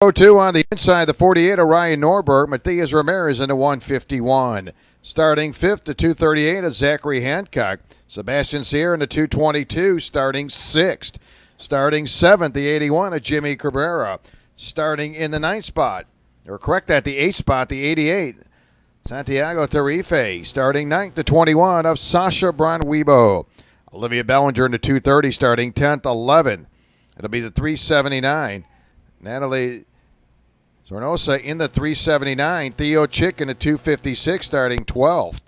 2 on the inside, the 48 of Ryan Norberg. Matias Ramirez in the 151. Starting 5th to 238 is Zachary Hancock. Sebastian Sierra in the 222, starting 6th. Starting 7th, the 81 of Jimmy Cabrera. Starting in the 9th spot, or correct that, the 8th spot, the 88, Santiago Tarife. Starting 9th, the 21 of Sasha Bronwebo. Olivia Bellinger in the 230, starting 10th, 11th. It'll be the 379. Natalie Zornosa in the 379. Theo Chick in the 256, starting 12th.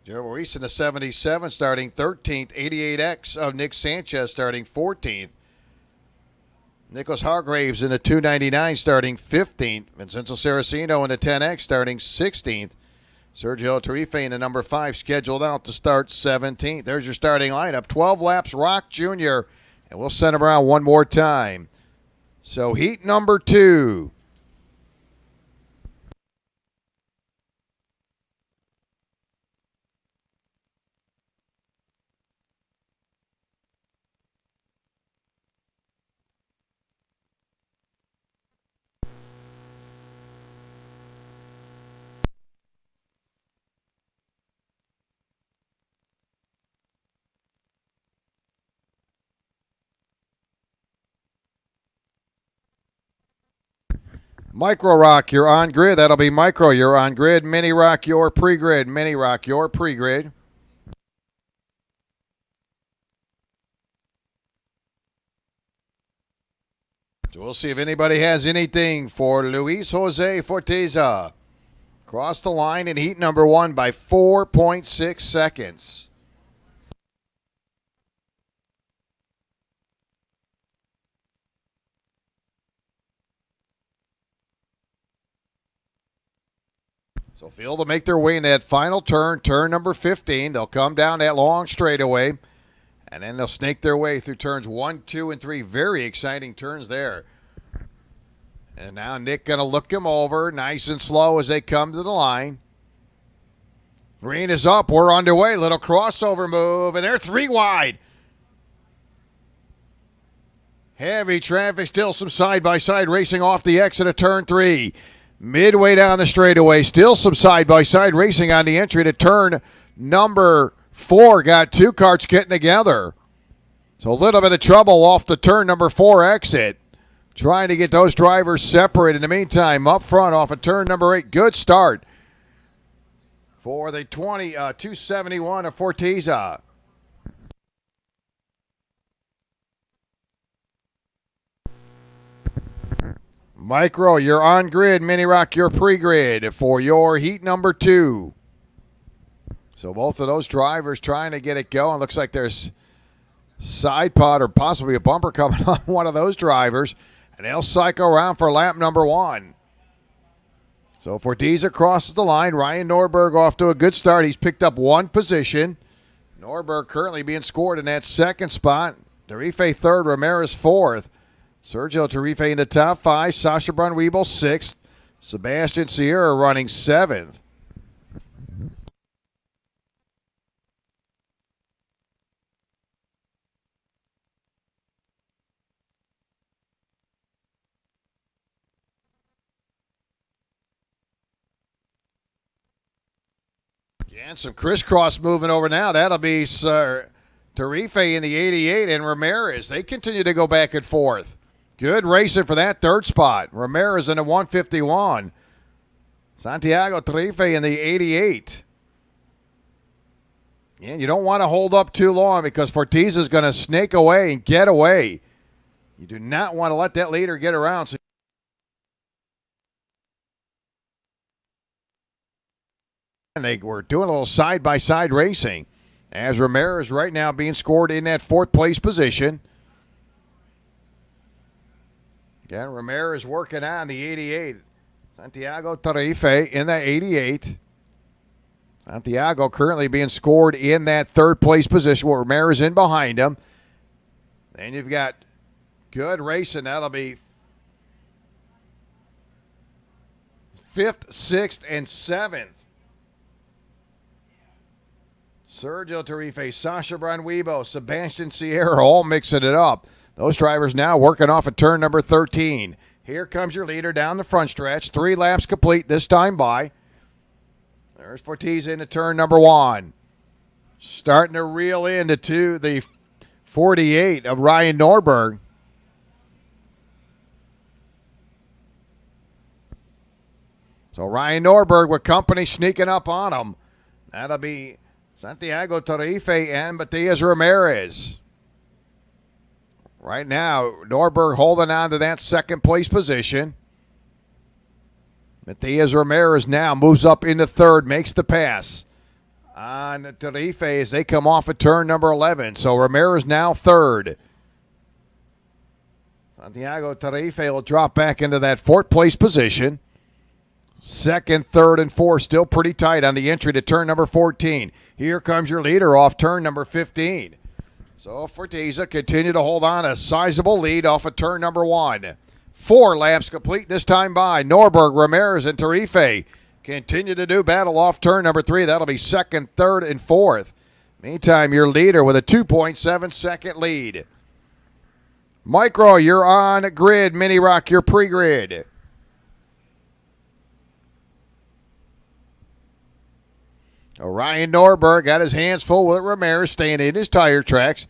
Joe Maurice in the 77, starting 13th. 88X of Nick Sanchez, starting 14th. Nicholas Hargraves in the 299, starting 15th. Vincenzo Saraceno in the 10X, starting 16th. Sergio Tarife in the number 5, scheduled out to start 17th. There's your starting lineup. 12 laps, Rock Jr., and we'll send him around one more time. So heat number 2. Micro Rock, you're on grid. That'll be Micro, you're on grid. Mini Rock, your pre-grid. Mini Rock, your pre-grid. So we'll see if anybody has anything for Luis Jose Forteza. Crossed the line in heat number 1 by 4.6 seconds. So field will make their way in that final turn, turn number 15. They'll come down that long straightaway, and then they'll snake their way through turns 1, 2, and 3. Very exciting turns there. And now Nick going to look him over nice and slow as they come to the line. Green is up. We're underway. Little crossover move, and they're 3 wide. Heavy traffic, still some side-by-side racing off the exit of turn 3. Midway down the straightaway, still some side-by-side racing on the entry to turn number 4. Got 2 carts getting together. So a little bit of trouble off the turn number 4 exit. Trying to get those drivers separated. In the meantime, up front off of turn number 8, good start for the 271 of Forteza. Micro, you're on grid. Mini Rock, you're pre-grid for your heat number 2. So both of those drivers trying to get it going. Looks like there's side pod or possibly a bumper coming on one of those drivers. And they'll cycle around for lap number 1. So Forteza crosses the line. Ryan Norberg off to a good start. He's picked up 1 position. Norberg currently being scored in that 2nd spot. Tarife 3rd, Ramirez 4th. Sergio Tarife in the top 5. Sasha Bronwebo 6th. Sebastian Sierra running 7th. And some crisscross moving over now. That'll be Tarife in the 88 and Ramirez. They continue to go back and forth. Good racing for that 3rd spot. Ramirez in the 151. Santiago Tarife in the 88. And you don't want to hold up too long because Forteza is going to snake away and get away. You do not want to let that leader get around. So and they were doing a little side-by-side racing as Ramirez right now being scored in that 4th place position. Again, Ramirez working on the 88. Santiago Tarife in the 88. Santiago currently being scored in that 3rd place position with Ramirez in behind him. Then you've got good racing. That'll be 5th, 6th, and 7th. Sergio Tarife, Sasha Bonwebo, Sebastian Sierra, all mixing it up. Those drivers now working off of turn number 13. Here comes your leader down the front stretch. 3 laps complete this time by. There's Fortiz into turn number 1. Starting to reel into the 48 of Ryan Norberg. So Ryan Norberg with company sneaking up on him. That'll be Santiago Tarife and Matias Ramirez. Right now, Norberg holding on to that second place position. Matias Ramirez now moves up into third, makes the pass on Tarife as they come off of turn number 11. So Ramirez now third. Santiago Tarife will drop back into that fourth place position. Second, third, and fourth still pretty tight on the entry to turn number 14. Here comes your leader off turn number 15. So Fortiza continue to hold on a sizable lead off of turn number 1. 4 laps complete this time by. Norberg, Ramirez, and Tarife continue to do battle off turn number 3. That'll be second, third, and fourth. Meantime, your leader with a 2.7 second lead. Micro, you're on grid. Mini Rock, you're pre-grid. Ryan Norberg got his hands full with Ramirez staying in his tire tracks.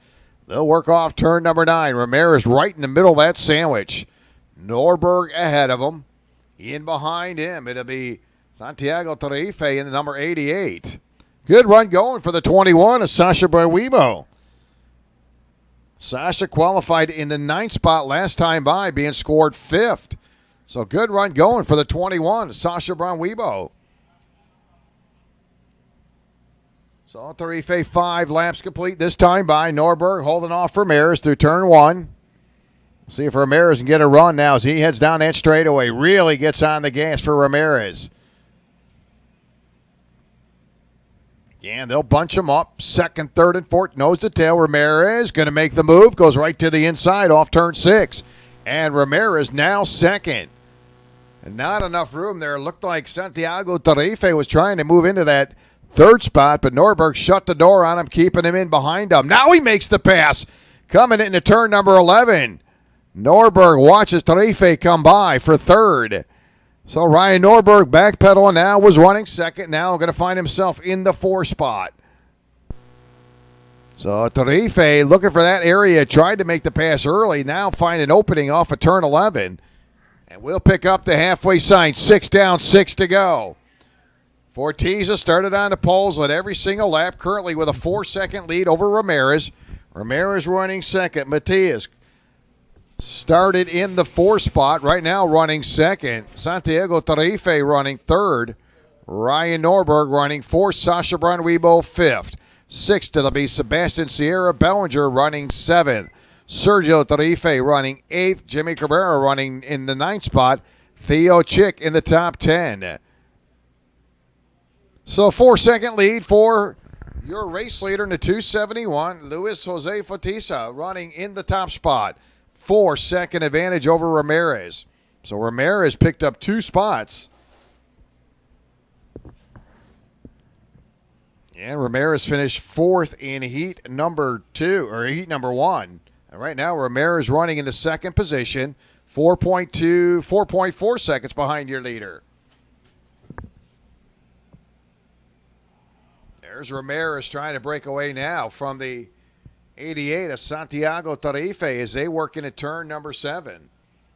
They'll work off turn number 9. Ramirez right in the middle of that sandwich. Norberg ahead of him. In behind him, it'll be Santiago Tarife in the number 88. Good run going for the 21 of Sasha Bonwebo. Sasha qualified in the 9th spot last time by, being scored 5th. So good run going for the 21, Sasha Bonwebo. So Tarife 5 laps complete this time by. Norberg holding off Ramirez through turn 1. See if Ramirez can get a run now as he heads down that straightaway. Really gets on the gas for Ramirez. And they'll bunch him up. Second, third, and fourth. Nose to tail. Ramirez going to make the move. Goes right to the inside off turn 6. And Ramirez now second. And not enough room there. It looked like Santiago Tarife was trying to move into that third spot, but Norberg shut the door on him, keeping him in behind him. Now he makes the pass. Coming into turn number 11. Norberg watches Tarife come by for third. So Ryan Norberg backpedaling now, was running second. Now going to find himself in the 4 spot. So Tarife looking for that area, tried to make the pass early. Now find an opening off of turn 11. And we'll pick up the halfway sign. 6 down, 6 to go. Fortiza started on the poles, led every single lap, currently with a 4-second lead over Ramirez. Ramirez running second. Matias started in the 4 spot, right now running second. Santiago Tarife running third. Ryan Norberg running 4th. Sasha Bonwebo 5th. 6th, it'll be Sebastian Sierra Bellinger running 7th. Sergio Tarife running 8th. Jimmy Cabrera running in the 9th spot. Theo Chick in the top 10. So 4-second lead for your race leader in the 271, Luis Jose Fortiza, running in the top spot. 4-second advantage over Ramirez. So Ramirez picked up 2 spots. And Ramirez finished 4th in heat number 1. And right now Ramirez running in the second position, 4.4 seconds behind your leader. There's Ramirez trying to break away now from the 88 of Santiago Tarife as they work into turn number 7.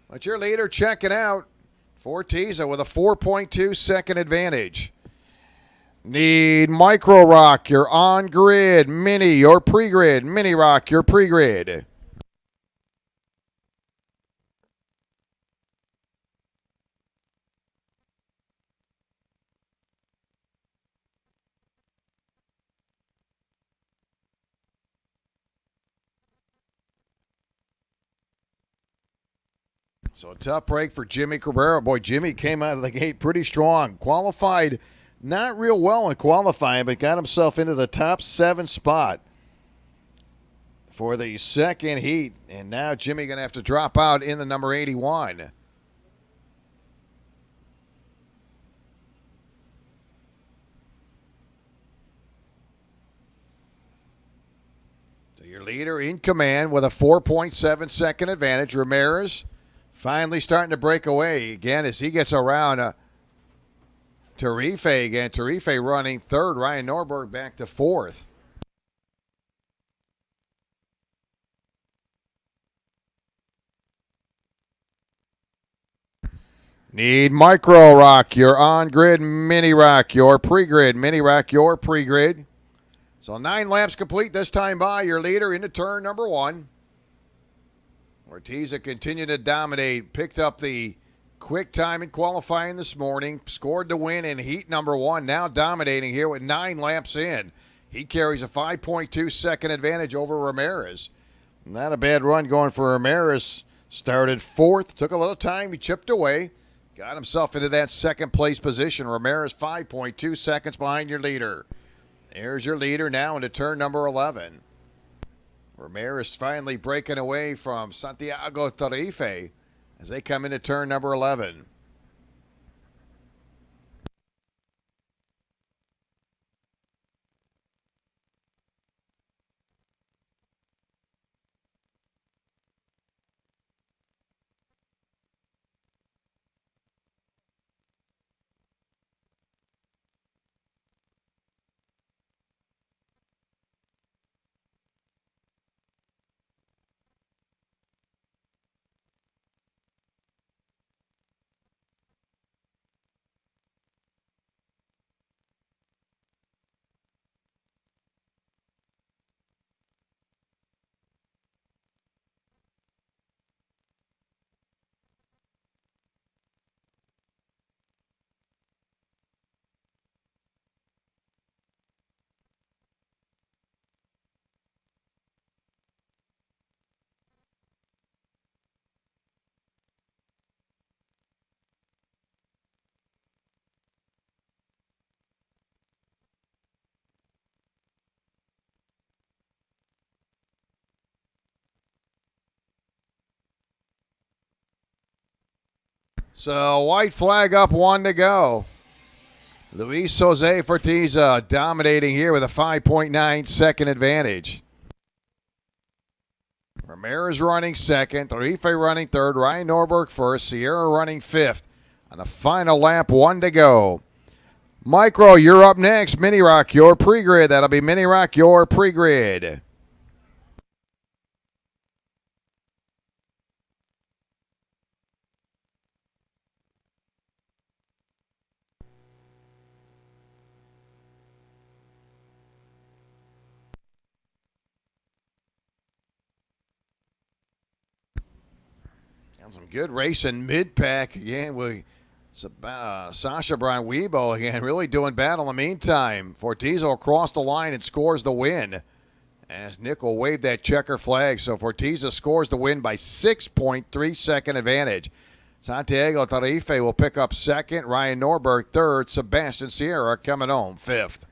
But your leader checking out, Fortiza with a 4.2 second advantage. Need Micro Rock, you're on grid. Mini, you're pre-grid. Mini Rock, you're pre-grid. So a tough break for Jimmy Cabrera. Boy, Jimmy came out of the gate pretty strong. Qualified not real well in qualifying, but got himself into the top 7 spot for the second heat. And now Jimmy going to have to drop out in the number 81. So your leader in command with a 4.7 second advantage. Ramirez finally starting to break away again as he gets around Tarife again. Tarife running third. Ryan Norberg back to fourth. Need micro rock, your on grid mini rock, your pre grid mini rock, your pre grid. So 9 laps complete this time by your leader into turn number 1. Ortiz continued to dominate, picked up the quick time in qualifying this morning, scored the win in heat number 1, now dominating here with 9 laps in. He carries a 5.2 second advantage over Ramirez. Not a bad run going for Ramirez. Started fourth, took a little time, he chipped away. Got himself into that second place position. Ramirez 5.2 seconds behind your leader. There's your leader now into turn number 11. Ramirez finally breaking away from Santiago Tarife as they come into turn number 11. So white flag up, 1 to go. Luis Jose Fortiza dominating here with a 5.9 second advantage. Ramirez running second, Tarife running third, Ryan Norberg first, Sierra running fifth. On the final lap, 1 to go. Micro, you're up next. Mini Rock, your pre-grid. That'll be Mini Rock, your pre-grid. Some good racing mid-pack again with Sasha Brian Weibo again, really doing battle in the meantime. Fortiza across the line and scores the win as Nick will wave that checker flag. So Fortiza scores the win by 6.3 second advantage. Santiago Tarife will pick up second, Ryan Norberg third, Sebastian Sierra coming home fifth.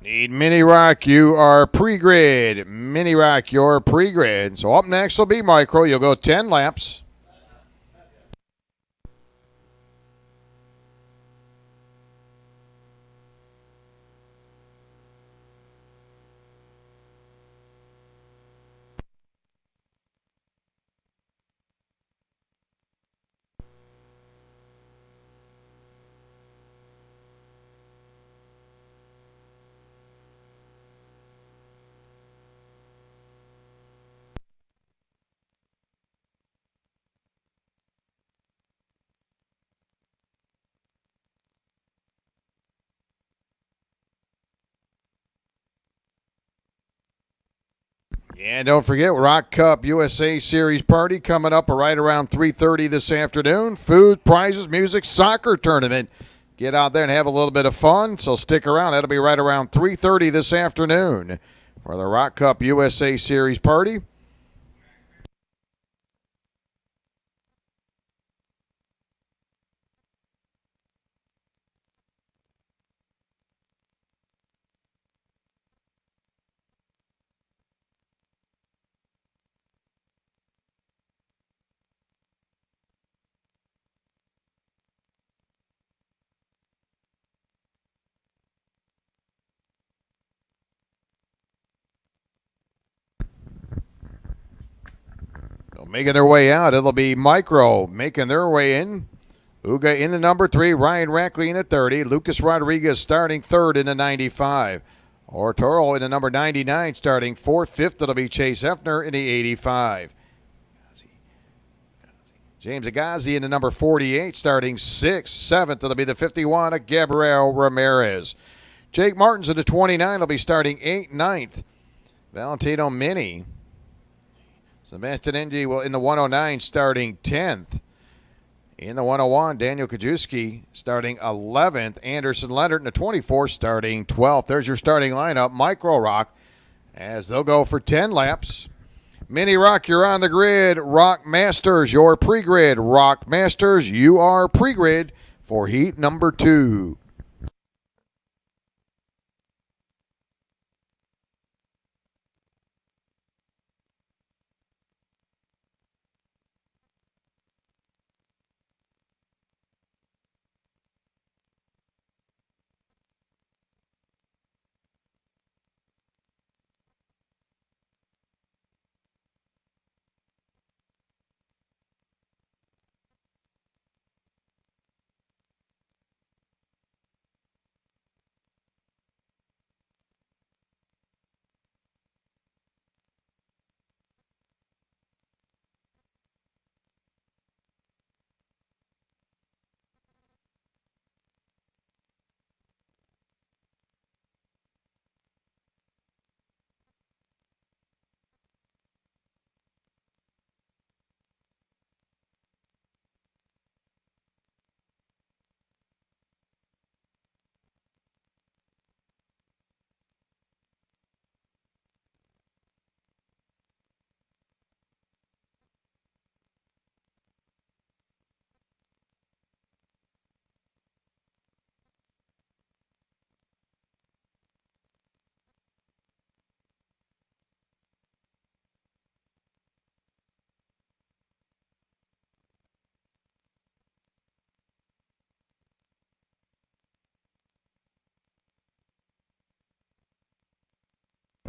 Need Mini Rock, you are pre-grid. Mini Rock, you're pre-grid. So up next will be Micro. You'll go 10 laps. And don't forget, Rock Cup USA Series party coming up right around 3:30 this afternoon. Food, prizes, music, soccer tournament. Get out there and have a little bit of fun. So stick around. That'll be right around 3:30 this afternoon for the Rock Cup USA Series party. So making their way out, it'll be Micro making their way in. Uga in the number 3, Ryan Rackley in the 30, Lucas Rodriguez starting 3rd in the 95. Ortoro in the number 99 starting 4th. 5th, it'll be Chase Hefner in the 85. James Agassi in the number 48 starting 6th. 7th, it'll be the 51 of Gabriel Ramirez. Jake Martins in the 29 will be starting 8th. 9th. Valentino Mini. Sebastian Engie will in the 109 starting 10th. In the 101, Daniel Kajewski starting 11th. Anderson Leonard in the 24 starting 12th. There's your starting lineup. Micro Rock as they'll go for 10 laps. Mini Rock, you're on the grid. Rock Masters, your pre-grid. Rock Masters, you are pre-grid for heat number 2.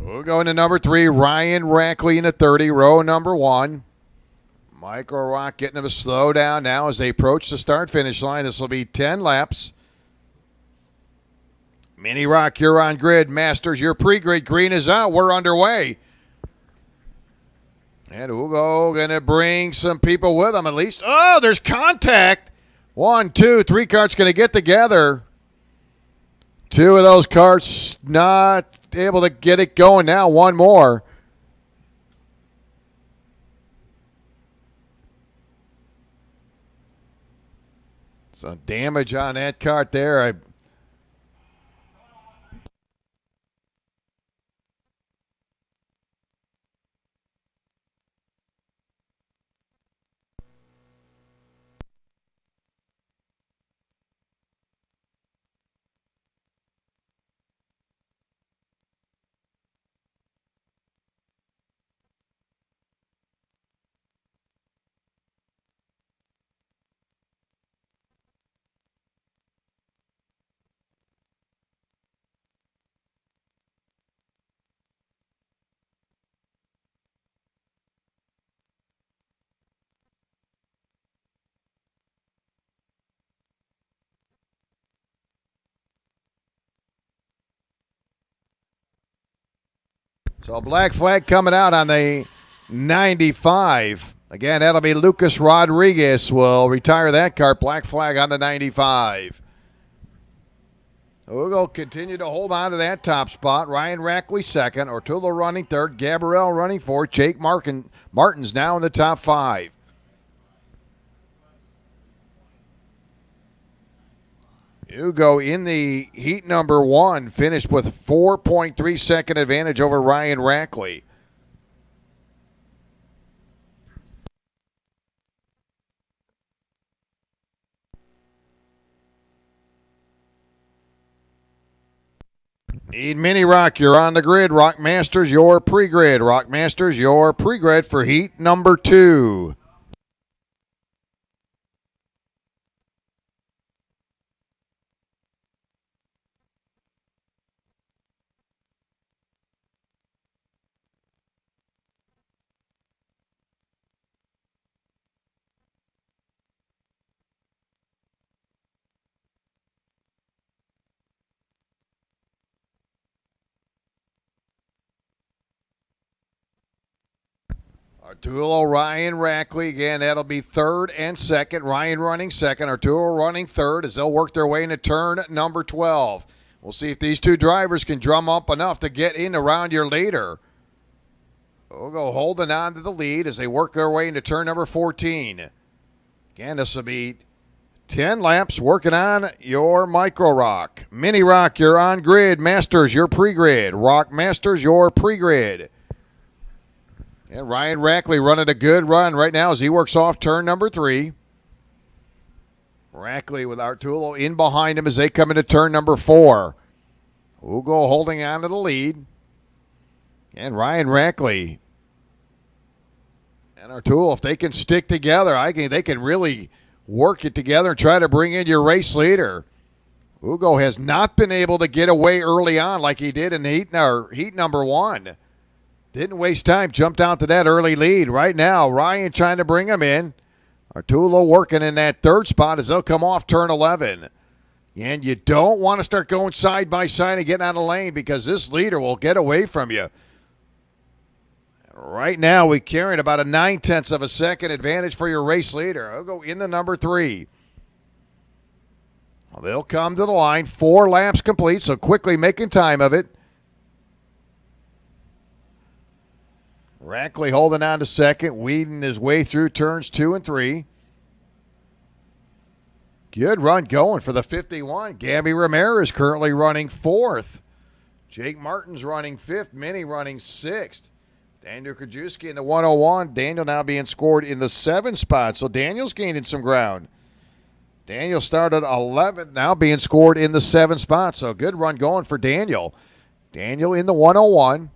We'll go into number 3, Ryan Rackley in the 30, row number 1. Micro Rock getting them to slow down now as they approach the start-finish line. This will be 10 laps. Mini Rock, you're on grid. Masters, your pre-grid. Green is out. We're underway. And Ugo going to bring some people with him at least. Oh, there's contact. 1, 2, 3 carts going to get together. 2 of those carts not able to get it going now. 1 more. Some damage on that cart there. So black flag coming out on the 95. Again, that'll be Lucas Rodriguez will retire that car. Black flag on the 95. Ugo continue to hold on to that top spot. Ryan Rackley second. Ortullo running third. Gabriel running fourth. Jake Martin's now in the top five. Ugo in the heat number one finished with 4.3 second advantage over Ryan Rackley. Need Mini Rock, you're on the grid. Rock Masters, your pre-grid. Rock Masters, your pre-grid for heat number two. Arturo Ryan Rackley, again, that'll be third and second. Ryan running second, Arturo running third as they'll work their way into turn number 12. We'll see if these two drivers can drum up enough to get in around your leader. We'll go holding on to the lead as they work their way into turn number 14. Again, this will be 10 laps working on your Micro Rock. Mini Rock, you're on grid. Masters, your pre-grid. Rock Masters, your pre-grid. And Ryan Rackley running a good run right now as he works off turn number 3. Rackley with Arturo in behind him as they come into turn number 4. Ugo holding on to the lead. And Ryan Rackley and Arturo, if they can stick together, I think they can really work it together and try to bring in your race leader. Ugo has not been able to get away early on like he did in heat number 1. Didn't waste time, jumped out to that early lead. Right now, Ryan trying to bring him in. Arturo working in that third spot as they'll come off turn 11. And you don't want to start going side by side and getting out of lane because this leader will get away from you. Right now, we're carrying about a 9/10 of a second advantage for your race leader. I'll go in the number 3. Well, they'll come to the line. 4 laps complete, so quickly making time of it. Rackley holding on to second, weeding his way through turns 2 and 3. Good run going for the 51. Gabby Ramirez currently running 4th. Jake Martin's running 5th. Mini running 6th. Daniel Krajewski in the 101. Daniel now being scored in the 7th spot. So Daniel's gaining some ground. Daniel started 11th, now being scored in the 7th spot. So good run going for Daniel. Daniel in the 101.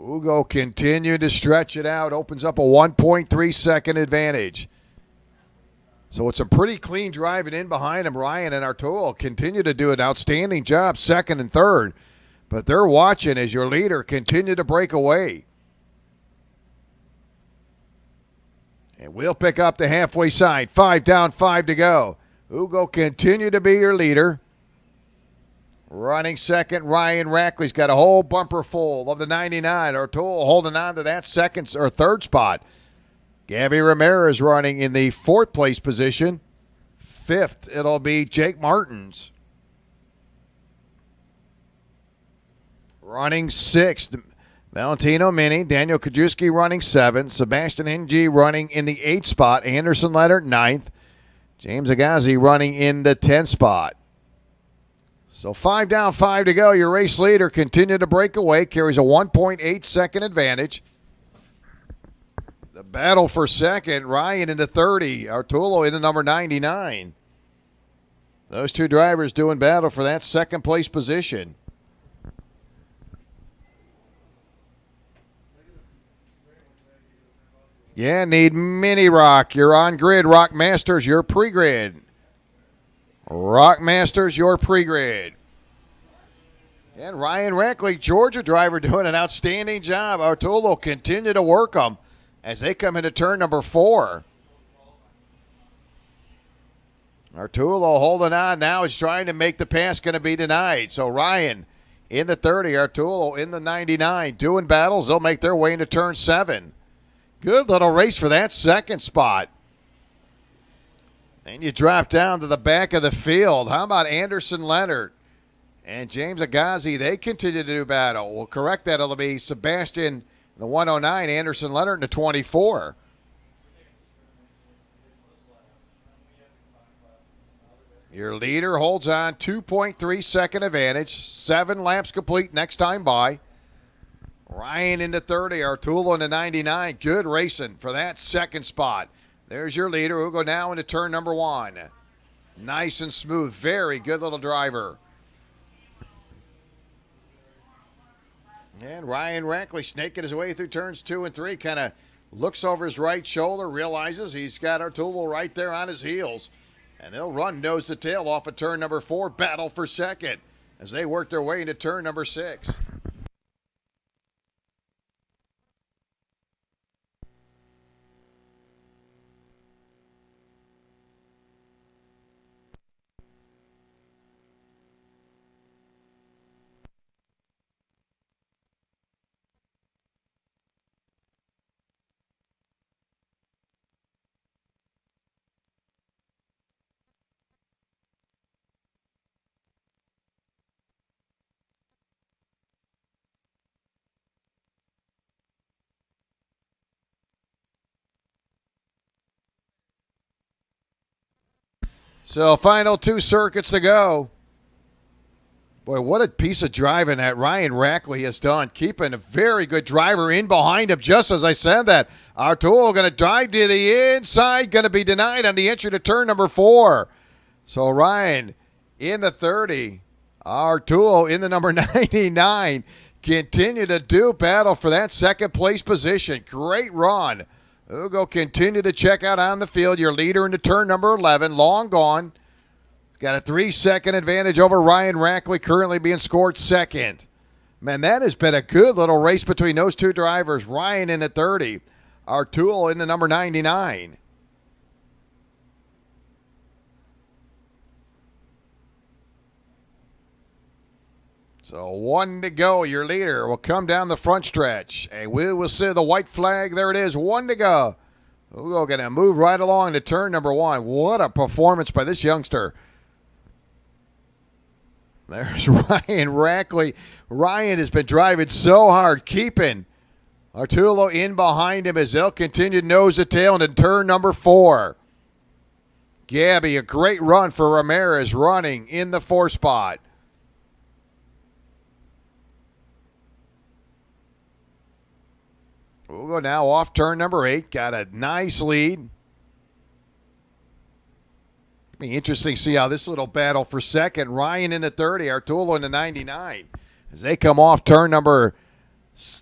Ugo continued to stretch it out, opens up a 1.3 second advantage. So it's a pretty clean driving in behind him. Ryan and Arturo continue to do an outstanding job, second and third. But they're watching as your leader continue to break away. And we'll pick up the halfway side. 5 down, 5 to go. Ugo continue to be your leader. Running second, Ryan Rackley's got a whole bumper full of the 99. Arturo holding on to that second or third spot. Gabby Ramirez running in the 4th place position. 5th, it'll be Jake Martins. Running 6th, Valentino Mini. Daniel Krajewski running 7th. Sebastian Ng running in the 8th spot. Anderson Leonard 9th. James Agassi running in the 10th spot. So 5 down, 5 to go. Your race leader continued to break away. Carries a 1.8 second advantage. The battle for second. Ryan into 30. Arturo into number 99. Those two drivers doing battle for that second place position. Yeah, need Mini Rock. You're on grid. Rock Masters, your pre-grid. Rock Masters, your pre-grid. And Ryan Rackley, Georgia driver, doing an outstanding job. Arturo continue to work them as they come into turn number 4. Artulo holding on now. He's trying to make the pass, going to be denied. So Ryan in the 30, Artulo in the 99. Doing battles. They'll make their way into turn 7. Good little race for that second spot. And you drop down to the back of the field. How about Anderson Leonard and James Agazi? They continue to do battle. We'll correct that. It'll be Sebastian in the 109, Anderson Leonard in the 24. Your leader holds on, 2.3 second advantage, 7 laps complete next time by. Ryan into 30, Artulo into 99. Good racing for that second spot. There's your leader. We'll go now into turn number 1. Nice and smooth. Very good little driver. And Ryan Rackley snaking his way through turns 2 and 3. Kind of looks over his right shoulder, realizes he's got Artulo right there on his heels. And they'll run nose to tail off of turn number 4. Battle for second as they work their way into turn number 6. So final 2 circuits to go. Boy, what a piece of driving that Ryan Rackley has done. Keeping a very good driver in behind him, just as I said that. Artulo going to dive to the inside, going to be denied on the entry to turn number 4. So Ryan in the 30, Artulo in the number 99. Continue to do battle for that second place position. Great run. Ugo continue to check out on the field. Your leader into turn number 11, long gone. Got a 3-second advantage over Ryan Rackley, currently being scored second. Man, that has been a good little race between those two drivers. Ryan in the 30, Artulo in the number 99. So 1 to go. Your leader will come down the front stretch. And we will see the white flag. There it is. 1 to go. We're going to move right along to turn number 1. What a performance by this youngster. There's Ryan Rackley. Ryan has been driving so hard, keeping Artulo in behind him as they'll continue nose to tail into turn number 4. Gabby, a great run for Ramirez, running in the 4 spot. We'll go now off turn number 8. Got a nice lead. It'll be interesting to see how this little battle for second. Ryan in the 30, Artulo in the 99. As they come off turn number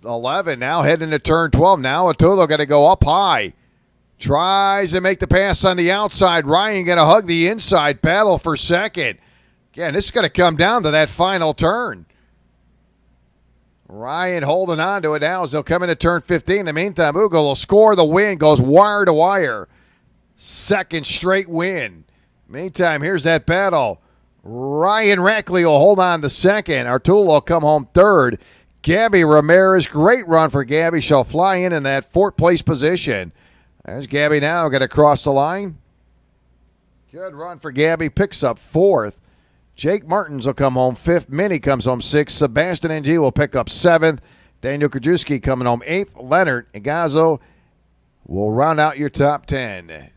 11, now heading to turn 12. Now Artulo got to go up high. Tries to make the pass on the outside. Ryan going to hug the inside. Battle for second. Again, this is going to come down to that final turn. Ryan holding on to it now as they'll come into turn 15. In the meantime, Ugo will score the win, goes wire to wire. Second straight win. Meantime, here's that battle. Ryan Rackley will hold on to second. Artulo will come home third. Gabby Ramirez, great run for Gabby. She'll fly in that 4th place position. There's Gabby now, going to cross the line. Good run for Gabby, picks up 4th. Jake Martins will come home 5th. Minnie comes home 6th. Sebastian Ng will pick up 7th. Daniel Krajewski coming home 8th. Leonard Igazo will round out your top 10.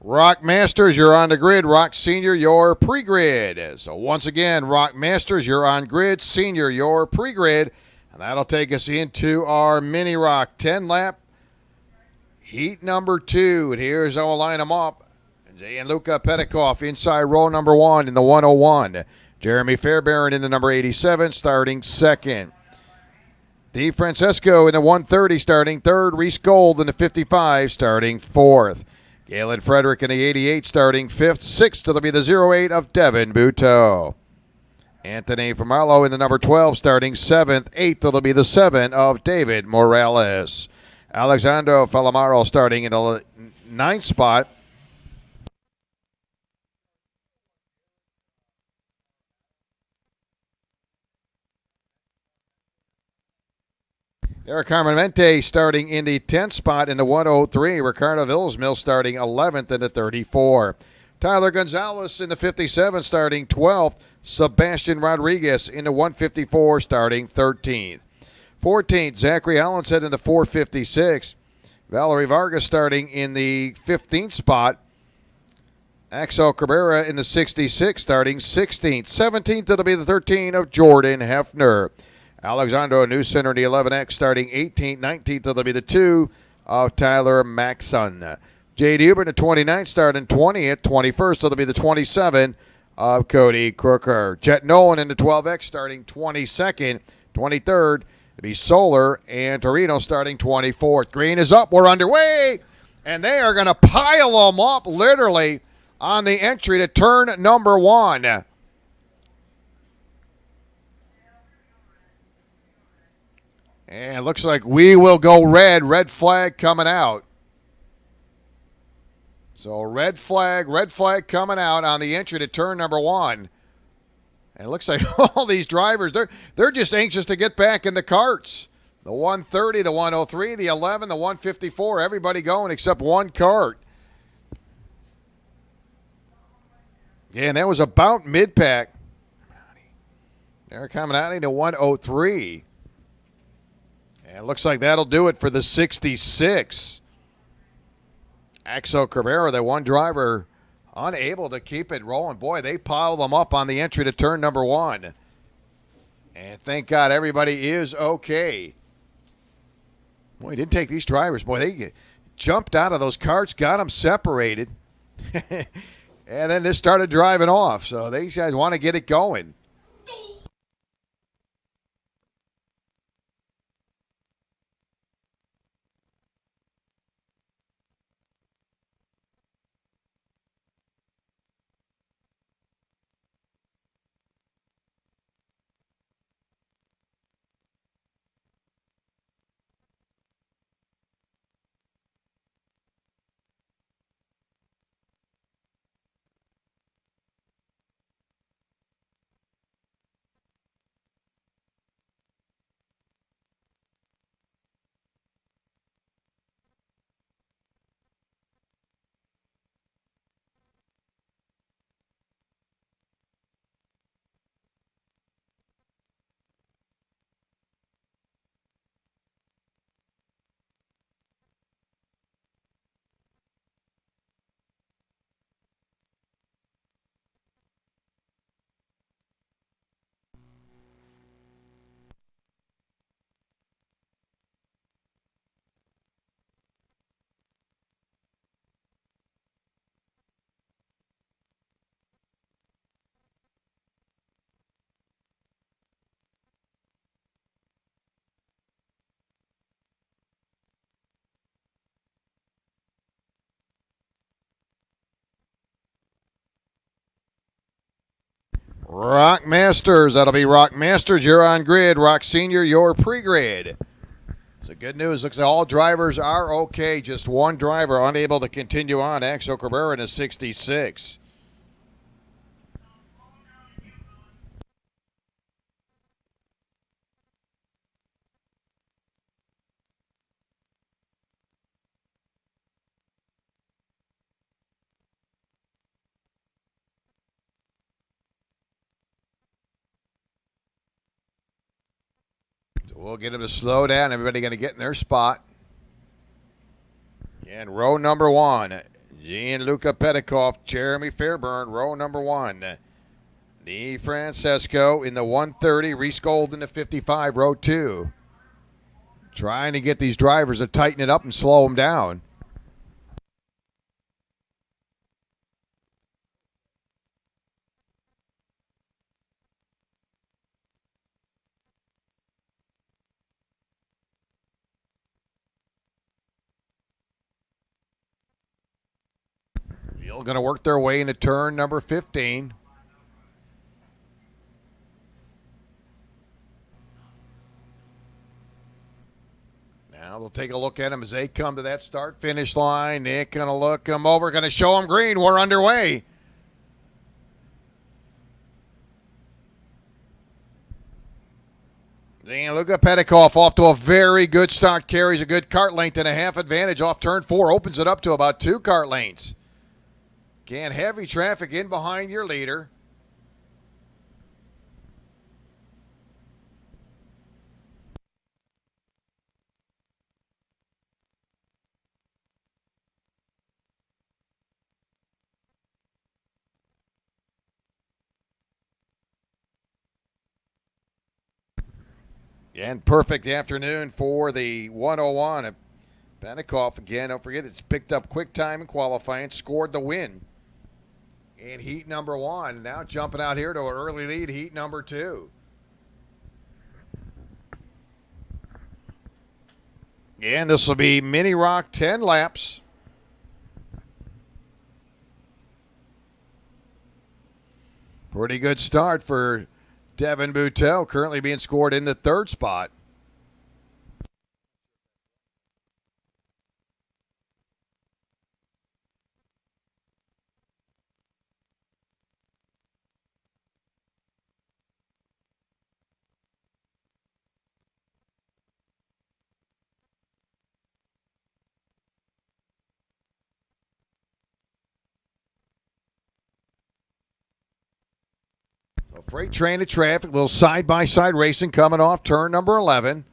Rock Masters, you're on the grid. Rock Senior, your pre-grid. So once again, Rock Masters, you're on grid. Senior, your pre-grid. And that'll take us into our mini rock 10-lap heat number 2. And here's how we'll line them up. Gianluca Petikoff inside row number 1 in the 101. Jeremy Fairbairn in the number 87 starting second. DeFrancesco in the 130 starting third. Reese Gold in the 55 starting fourth. Galen Frederick in the 88 starting fifth. Sixth it'll be the 08 of Devin Buteau. Anthony Formallo in the number 12 starting seventh. Eighth it'll be the 7 of David Morales. Alexandro Falamaro starting in the 9th spot. Eric Armamente starting in the 10th spot in the 103. Ricardo Villasmil starting 11th in the 34. Tyler Gonzalez in the 57 starting 12th. Sebastian Rodriguez in the 154 starting 13th. 14th, Zachary Hollinshead in the 456. Valerie Vargas starting in the 15th spot. Axel Cabrera in the 66 starting 16th. 17th, it'll be the 13 of Jordan Hefner. Alexandro Newcenter in the 11X starting 18th. 19th, it'll be the 2 of Tyler Maxson. Jade Huber in the 29th starting 20th. 21st, it'll be the 27 of Cody Crooker. Jet Nolan in the 12X starting 22nd. 23rd, it'll be Solar and Torino starting 24th. Green is up. We're underway. And they are going to pile them up literally on the entry to turn number 1. And it looks like we will go red. Red flag coming out. So red flag coming out on the entry to turn number 1. And it looks like all these drivers, they're just anxious to get back in the karts. The 130, the 103, the 11, the 154, everybody going except one kart. Yeah, and that was about mid-pack. They're coming out into 103. And it looks like that'll do it for the 66. Axel Cabrera, the one driver, unable to keep it rolling. Boy, they piled them up on the entry to turn number 1. And thank God everybody is okay. Boy, he didn't take these drivers. Boy, they jumped out of those karts, got them separated. And then they started driving off. So these guys want to get it going. Rock Masters, that'll be Rock Masters. You're on grid. Rock Senior, your pre-grid. So good news. Looks like all drivers are okay. Just one driver unable to continue on. Axel Cabrera in a 66. So we'll get him to slow down. Everybody going to get in their spot. And row number 1, Gianluca Petikoff, Jeremy Fairburn, row number 1. DeFrancesco in the 130, Reese Gold in the 55, row 2. Trying to get these drivers to tighten it up and slow them down. They're going to work their way into turn number 15. Now they'll take a look at them as they come to that start-finish line. Nick going to look them over, going to show them green. We're underway. Gianluca Petikoff off to a very good start. Carries a good kart length and a half advantage off turn 4. Opens it up to about 2 kart lengths. Again, heavy traffic in behind your leader. And perfect afternoon for the 101. Petikoff, again, don't forget, it's picked up quick time in qualifying, scored the win in heat number 1. Now jumping out here to an early lead, heat number 2. And this will be Mini Rock 10 laps. Pretty good start for Devin Boutel, currently being scored in the 3rd spot. So freight train of traffic, little side-by-side racing coming off turn number 11.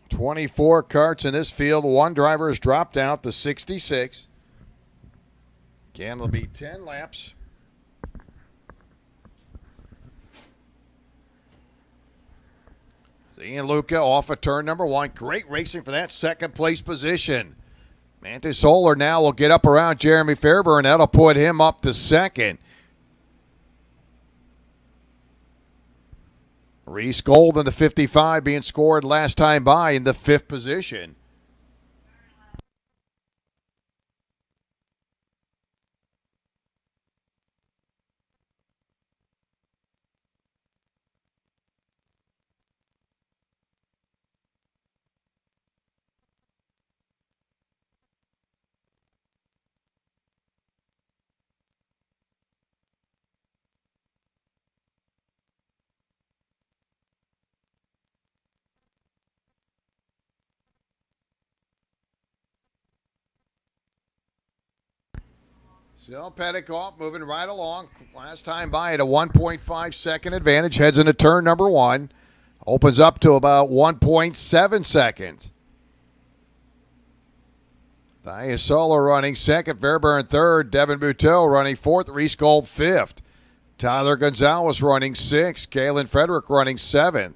24 karts in this field. 1 driver has dropped out, the 66. Again, it'll be 10 laps. Gianluca off of turn number 1. Great racing for that 2nd place position. Mantis Solar now will get up around Jeremy Fairburn. That'll put him up to 2nd. Reese Gold in the 55 being scored last time by in the 5th position. Still Petikoff moving right along. Last time by at a 1.5 second advantage. Heads into turn number 1. Opens up to about 1.7 seconds. Thais Solar running 2nd. Fairburn 3rd. Devin Boutel running 4th. Reese Gold 5th. Tyler Gonzalez running 6th. Kalen Frederick running 7th.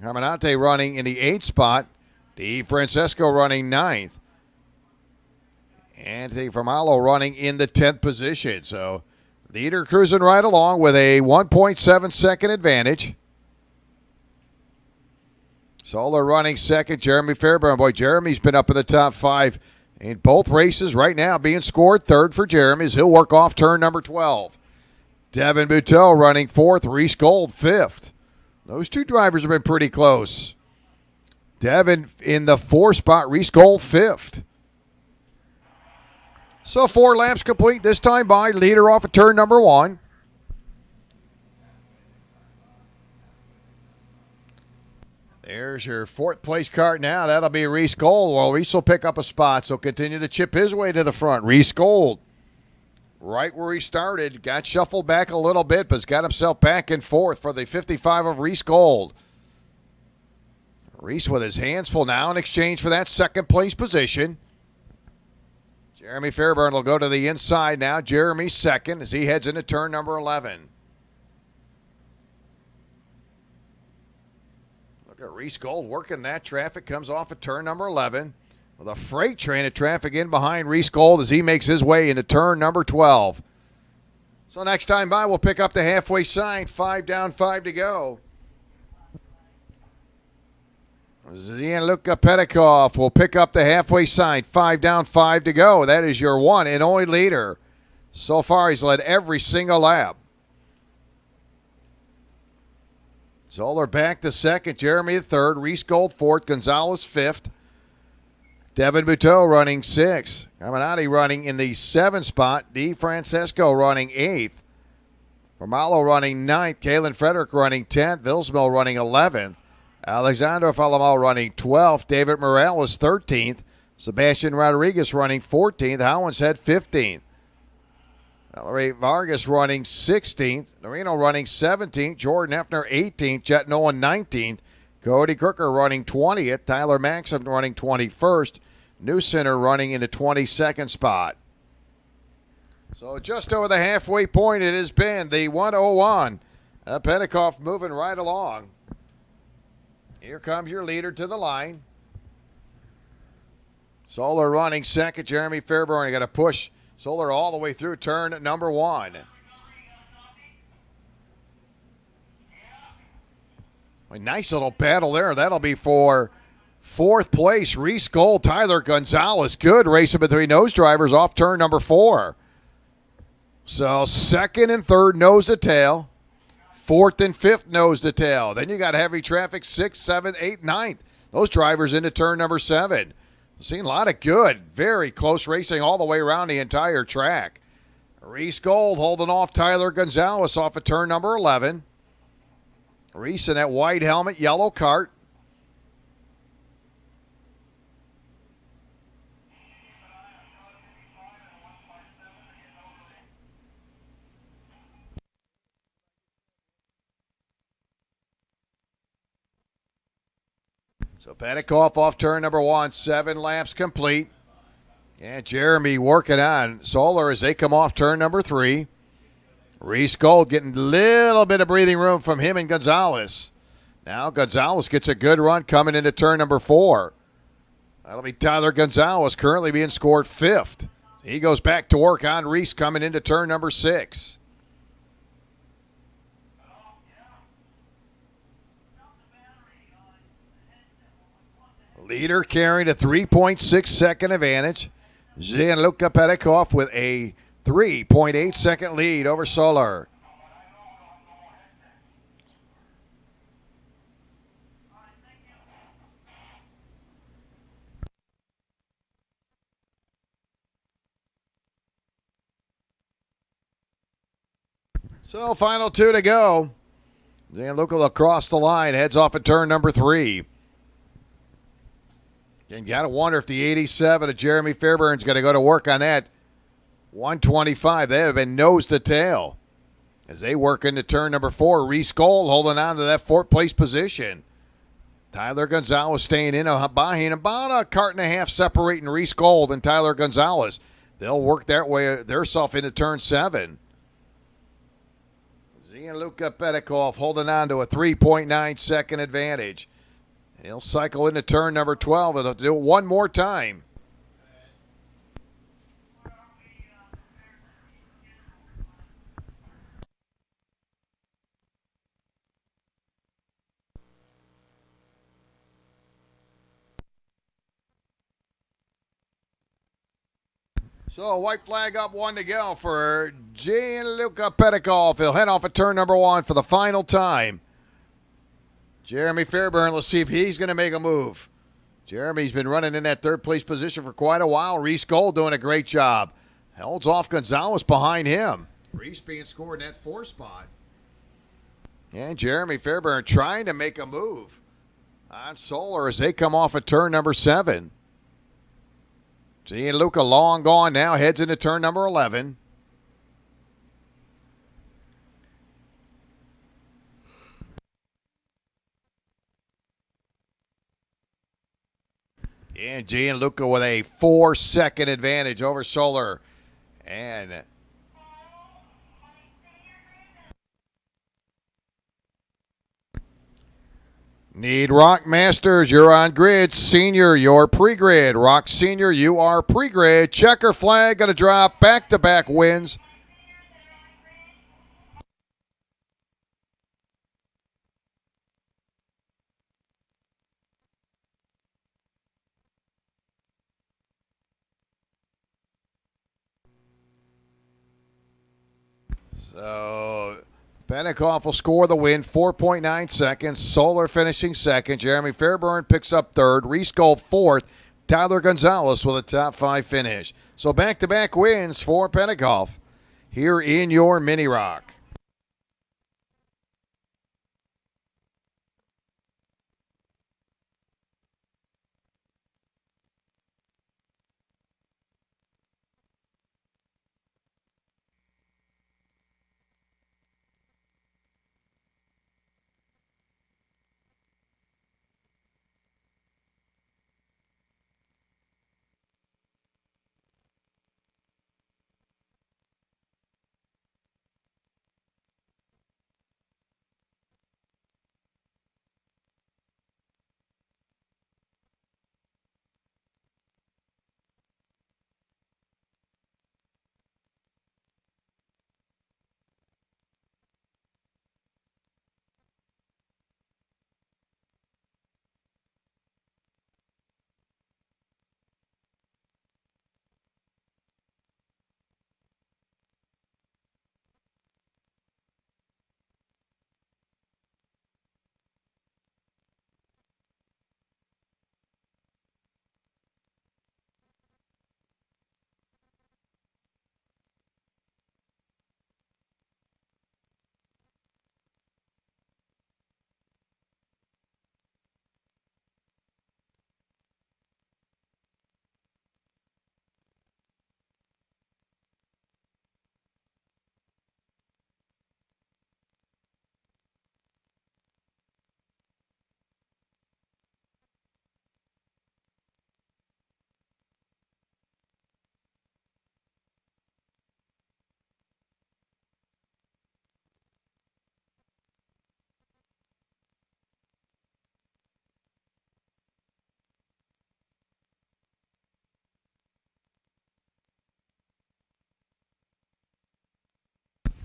Caminante running in the 8th spot. DeFrancesco running 9th. Anthony Formalo running in the 10th position. So leader cruising right along with a 1.7 second advantage. Solar running 2nd. Jeremy Fairburn. Boy, Jeremy's been up in the top 5 in both races right now, being scored 3rd for Jeremy as he'll work off turn number 12. Devin Boutel running 4th. Reese Gold 5th. Those 2 drivers have been pretty close. Devin in the 4th spot. Reese Gold 5th. So 4 laps complete this time by. Leader off of turn number 1. There's your 4th place kart now. That'll be Reese Gold. Well, Reese will pick up a spot, so continue to chip his way to the front. Reese Gold, right where he started, got shuffled back a little bit, but's got himself back in 4th for the 55 of Reese Gold. Reese with his hands full now in exchange for that second place position. Jeremy Fairburn will go to the inside now. Jeremy second as he heads into turn number 11. Look at Reese Gold working that traffic. Comes off at turn number 11 with a freight train of traffic in behind Reese Gold as he makes his way into turn number 12. So next time by, we'll pick up the halfway sign. 5 down, 5 to go. Gianluca Petikoff will pick up the halfway sign. 5 down, 5 to go. That is your one and only leader. So far, he's led every single lap. Zoller back to second. Jeremy third. Reese Gold fourth. Gonzalez fifth. Devin Buteau running sixth. Caminati running in the 7th spot. D. Francesco running 8th. Formalo running 9th. Kalen Frederick running 10th. Vilsmill running 11th. Alexander Falamo running 12th. David Morales 13th. Sebastian Rodriguez running 14th. Howenshead 15th. Valerie Vargas running 16th. Norino running 17th. Jordan Effner 18th. Jet Nolan 19th. Cody Crooker running 20th. Tyler Maxim running 21st. New Center running in the 22nd spot. So just over the halfway point it has been the 101. Petikoff moving right along. Here comes your leader to the line. Zoller running second. Jeremy Fairburn got to push Zoller all the way through turn number 1. A nice little battle there. That'll be for 4th place. Reese Gold, Tyler Gonzalez. Good racing between those drivers off turn number 4. So 2nd and 3rd nose to tail. 4th and 5th nose to tail. Then you got heavy traffic 6th, 7th, 8th, 9th. Those drivers into turn number 7. Seen a lot of good, very close racing all the way around the entire track. Reese Gold holding off Tyler Gonzalez off of turn number 11. Reese in that white helmet, yellow cart. So Petikoff off turn number 1, 7 laps complete. And Jeremy working on Zoller as they come off turn number 3. Reese Gold getting a little bit of breathing room from him and Gonzalez. Now Gonzalez gets a good run coming into turn number 4. That'll be Tyler Gonzalez currently being scored 5th. He goes back to work on Reese coming into turn number 6. Leader carrying a 3.6 second advantage. Gianluca Petikoff with a 3.8 second lead over Zoller. So final 2 to go. Gianluca across the line, heads off at turn number 3. And you got to wonder if the 87 of Jeremy Fairburn's going to go to work on that 125. They have been nose to tail as they work into turn number 4. Reese Gold holding on to that 4th place position. Tyler Gonzalez staying in behind about a cart and a half separating Reese Gold and Tyler Gonzalez. They'll work their way themselves into turn 7. Gianluca Petikoff holding on to a 3.9 second advantage. He'll cycle into turn number 12. It'll do it one more time. So white flag up, 1 to go for Gianluca Petikoff. He'll head off at turn number 1 for the final time. Jeremy Fairburn, let's see if he's going to make a move. Jeremy's been running in that 3rd place position for quite a while. Reese Gold doing a great job. Holds off Gonzalez behind him. Reese being scored in that 4th spot. And Jeremy Fairburn trying to make a move on Zoller as they come off at turn number 7. Gianluca long gone now, heads into turn number 11. And Gianluca with a 4-second advantage over Solar. And need Rock Masters, you're on grid. Senior, you're pre-grid. Rock Senior, you are pre-grid. Checker flag going to drop. Back-to-back wins. So Benikoff will score the win, 4.9 seconds. Solar finishing second. Jeremy Fairburn picks up third. Reese Gold fourth. Tyler Gonzalez with a top 5 finish. So back-to-back wins for Benikoff here in your Mini Rock.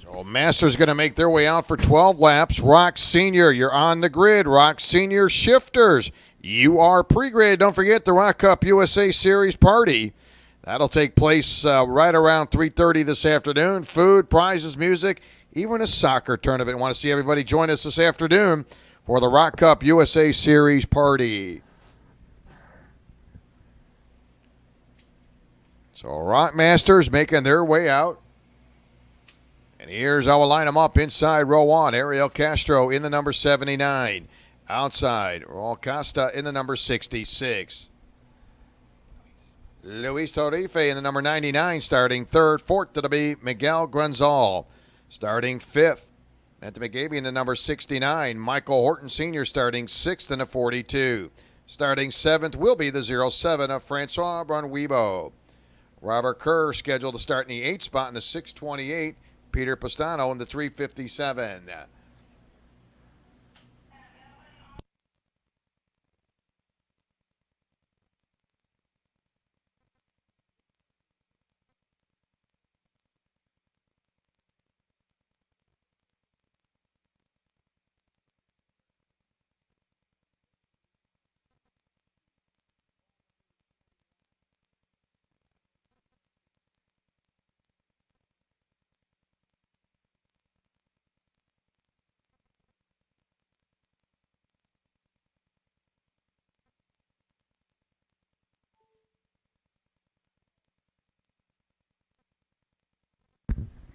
So Masters going to make their way out for 12 laps. Rock Senior, you're on the grid. Rock Senior shifters, you are pre-grid. Don't forget the Rock Cup USA Series party. That'll take place right around 3:30 this afternoon. Food, prizes, music, even a soccer tournament. Want to see everybody join us this afternoon for the Rock Cup USA Series party. So Rock Masters making their way out. And here's how we'll line them up inside row 1. Ariel Castro in the number 79. Outside, Raul Costa in the number 66. Luis Torife in the number 99 starting third. Fourth, it'll be Miguel Grunzal starting fifth. At the McGavey in the number 69. Michael Horton Sr. starting sixth in the 42. Starting seventh will be the 07 of Francois Bonwibo. Robert Kerr scheduled to start in the 8th spot in the 628. Peter Pastano in the 357.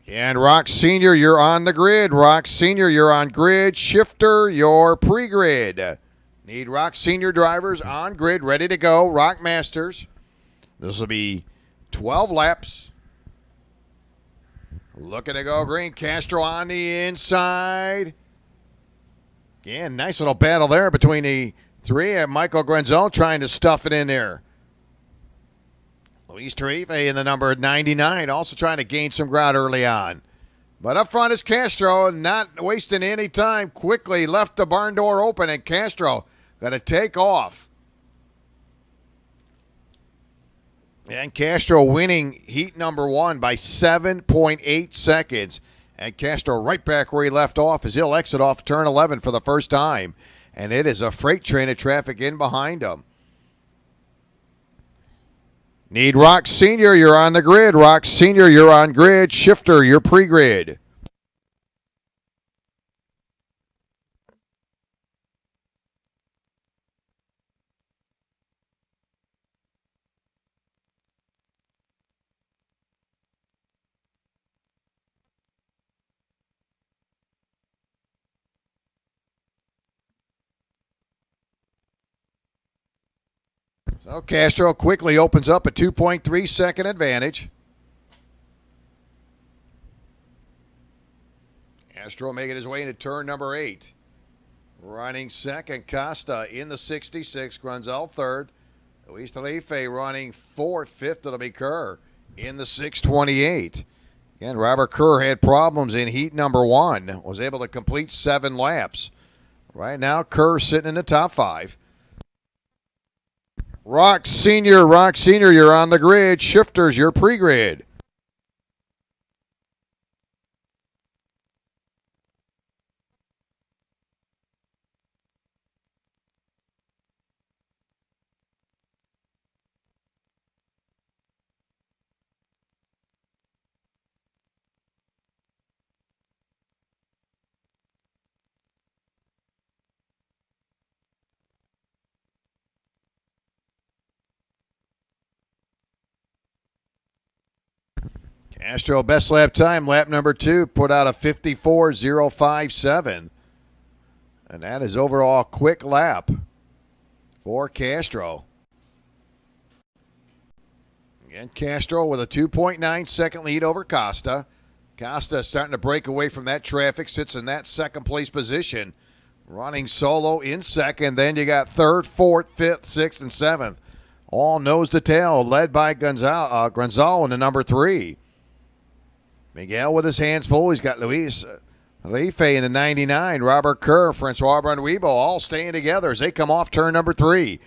And Rock Senior, you're on the grid. Rock Senior, you're on grid. Shifter, you're pre-grid. Need Rock Senior drivers on grid, ready to go. Rock Masters. This will be 12 laps. Looking to go green. Castro on the inside. Again, nice little battle there between the three. And Michael Grenzel trying to stuff it in there. Luis Tarife in the number 99, also trying to gain some ground early on. But up front is Castro, not wasting any time. Quickly left the barn door open, and Castro got to take off. And Castro winning heat number 1 by 7.8 seconds. And Castro right back where he left off as he'll exit off turn 11 for the first time. And it is a freight train of traffic in behind him. Need Rock Senior, you're on the grid. Rock Senior, you're on grid. Shifter, you're pre-grid. So Castro quickly opens up a 2.3 second advantage. Castro making his way into turn number 8. Running second, Costa in the 66. Grunzel third. Luis Tarife running fourth. Fifth, it'll be Kerr in the 628. Again, Robert Kerr had problems in heat number 1. Was able to complete 7 laps. Right now, Kerr sitting in the top 5. Rock Senior, you're on the grid. Shifters, you're pre-grid. Castro best lap time, lap number 2, put out a 54.057. And that is overall quick lap for Castro. Again, Castro with a 2.9 second lead over Costa. Costa starting to break away from that traffic, sits in that second place position. Running solo in second. Then you got third, fourth, fifth, sixth, and seventh. All nose to tail, led by Grunzel in the number 3. Miguel with his hands full. He's got Luis Tarife in the 99. Robert Kerr, Francois Brunwebo, all staying together as they come off turn number 3.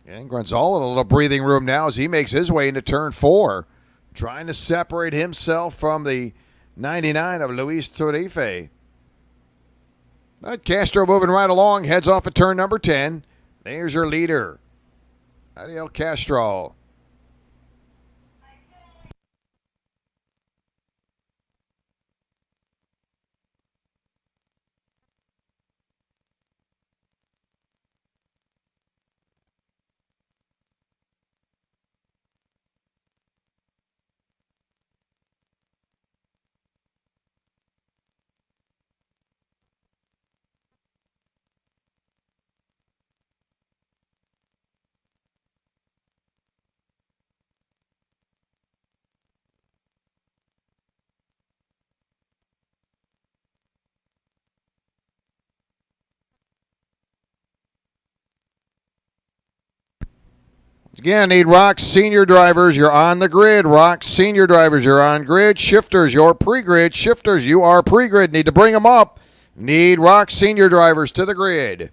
And Grunzel with a little breathing room now as he makes his way into turn 4. Trying to separate himself from the 99 of Luis Tarife. But Castro moving right along, heads off at turn number 10. There's your leader, Ariel Castro. Again, need Rock Senior drivers. You're on the grid. Rock Senior drivers, you're on grid. Shifters, you're pre-grid. Shifters, you are pre-grid. Need to bring them up. Need Rock Senior drivers to the grid.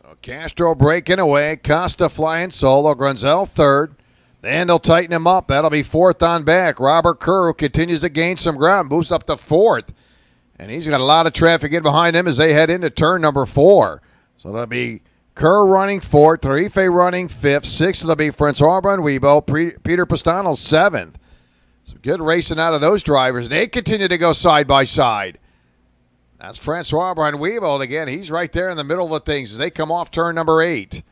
So Castro breaking away. Costa flying solo. Grunzel third. Then they'll tighten him up. That'll be fourth on back. Robert Kerr, who continues to gain some ground, moves up to fourth. And he's got a lot of traffic in behind him as they head into turn number 4. So that'll be Kerr running fourth, Tarife running fifth, sixth will be Francois Brunwebo, Peter Pastano seventh. Some good racing out of those drivers. They continue to go side by side. That's Francois Brunwebo. Again, he's right there in the middle of things as they come off turn number 8.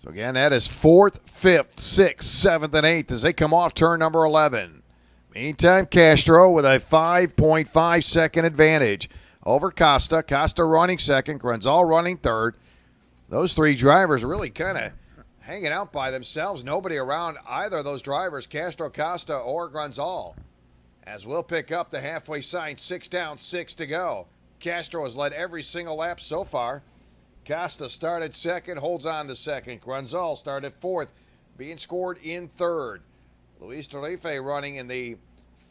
So again, that is 4th, 5th, 6th, 7th, and 8th as they come off turn number 11. Meantime, Castro with a 5.5 second advantage over Costa. Costa running second, Grunzal running third. Those three drivers really kind of hanging out by themselves. Nobody around either of those drivers, Castro, Costa, or Grunzal. As we'll pick up the halfway sign, 6 down, 6 to go. Castro has led every single lap so far. Costa started second, holds on to second. Grunzal started fourth, being scored in third. Luis Tarife running in the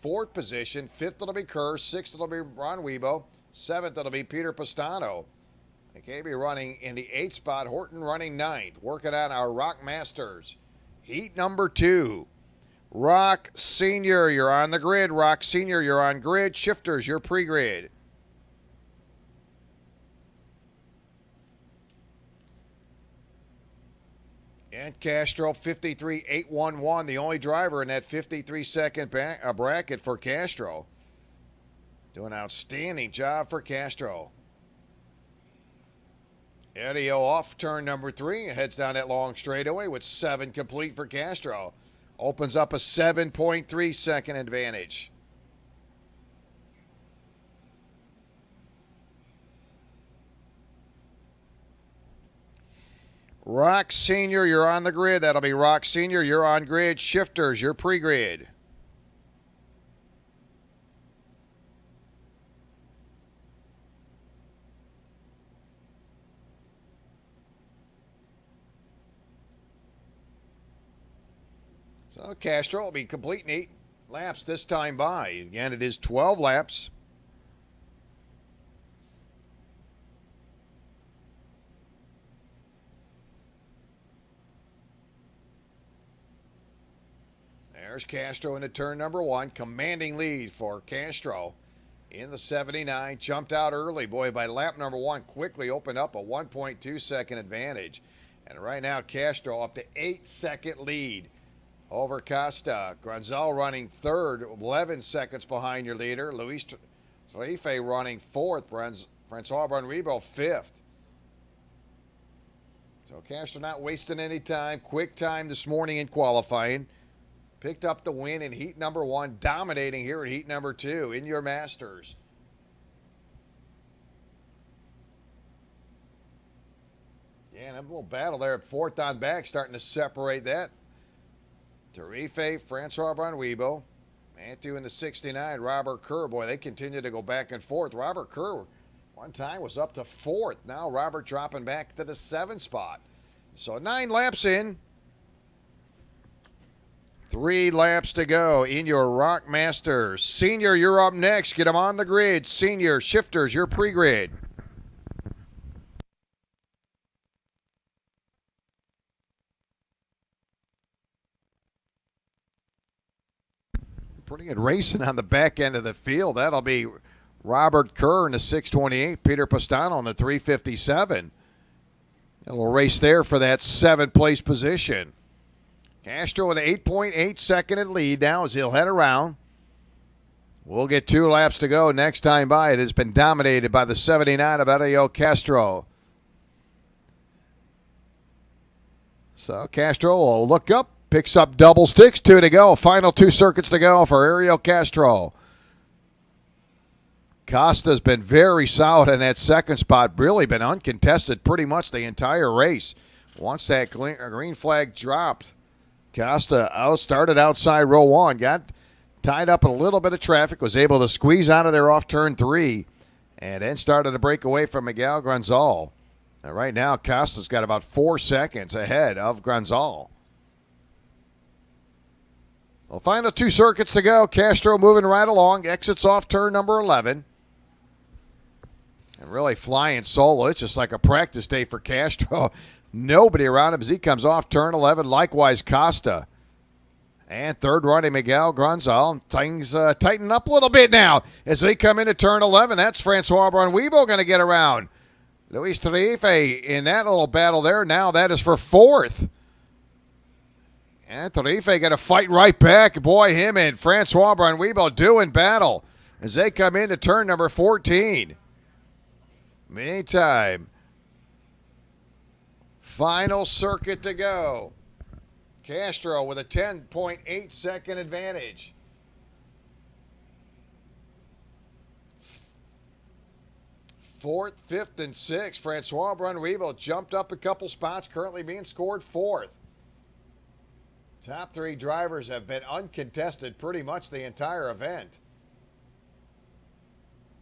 fourth position. Fifth it'll be Kerr. Sixth it'll be Ron Weibo. Seventh it'll be Peter Pastano. McCabe running in the 8th spot. Horton running 9th. Working on our Rock Masters. Heat number 2. Rock Senior, you're on the grid. Rock Senior, you're on grid. Shifters, you're pre-grid. And Castro, 53.811, the only driver in that 53-second bracket for Castro. Doing an outstanding job for Castro. Edio off turn number 3 and heads down that long straightaway with 7 complete for Castro. Opens up a 7.3 second advantage. Rock Senior, you're on the grid. That'll be Rock Senior, you're on grid. Shifters, you're pre-grid. So Castro will be completing 8 laps this time by. Again, it is 12 laps. There's Castro into turn number 1. Commanding lead for Castro in the 79. Jumped out early. Boy, by lap number 1, quickly opened up a 1.2 second advantage. And right now, Castro up to 8-second lead over Costa. Grunzal running third, 11 seconds behind your leader. Luis Tarife running fourth. Francois Bonribo fifth. So Castro not wasting any time. Quick time this morning in qualifying. Picked up the win in heat number 1, dominating here in heat number 2 in your Masters. Yeah, and a little battle there at fourth on back, starting to separate that. Tarife, Francois Bonribo, Matthew in the 69, Robert Kerr. Boy, they continue to go back and forth. Robert Kerr one time was up to 4th. Now Robert dropping back to the 7th spot. So 9 laps in. 3 laps to go in your Rock Masters. Senior, you're up next. Get them on the grid. Senior, shifters, you're pre-grid. Pretty good racing on the back end of the field. That'll be Robert Kerr in the 628, Peter Pastano in the 357. A little race there for that 7th place position. Castro with an 8.8 second lead now as he'll head around. We'll get 2 laps to go next time by. It has been dominated by the 79 of Edio Castro. So Castro will look up, picks up double sticks, 2 to go. Final 2 circuits to go for Ariel Castro. Costa's been very solid in that 2nd spot, really been uncontested pretty much the entire race. Once that green flag dropped, Costa started outside row 1, got tied up in a little bit of traffic, was able to squeeze out of there off turn 3, and then started to break away from Miguel Grunzal. And right now, Costa's got about 4 seconds ahead of Grunzal. Well, final 2 circuits to go. Castro moving right along, exits off turn number 11. And really flying solo. It's just like a practice day for Castro. Nobody around him as he comes off turn 11. Likewise, Costa. And third running Miguel Grunzal. Things tighten up a little bit now as they come into turn 11. That's Francois Bonribo going to get around. Luis Tarife in that little battle there. Now that is for 4th. And Tarife going to fight right back. Boy, him and Francois Bonribo doing battle as they come into turn number 14. Meantime, Final circuit to go. Castro with a 10.8 second advantage. Fourth, fifth, and sixth. Francois Brunweevil jumped up a couple spots, currently being scored fourth. Top three drivers have been uncontested pretty much the entire event.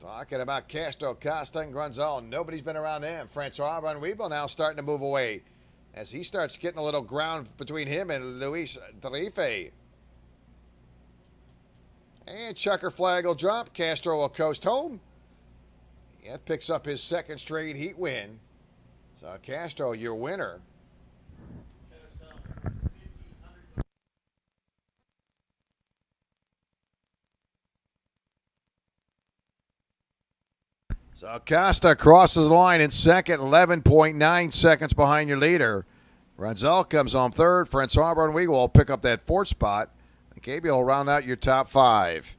Talking about Castro, Costa, and Grunzel. Nobody's been around them. Francois Brunweevil now starting to move away as he starts getting a little ground between him and Luis Tarife. And checker flag will drop. Castro will coast home. That picks up his second straight heat win. So Castro, your winner. So Costa crosses the line in second, 11.9 seconds behind your leader. Grunzel comes on third. Francois Brunweevil will pick up that fourth spot. And KB will round out your top five.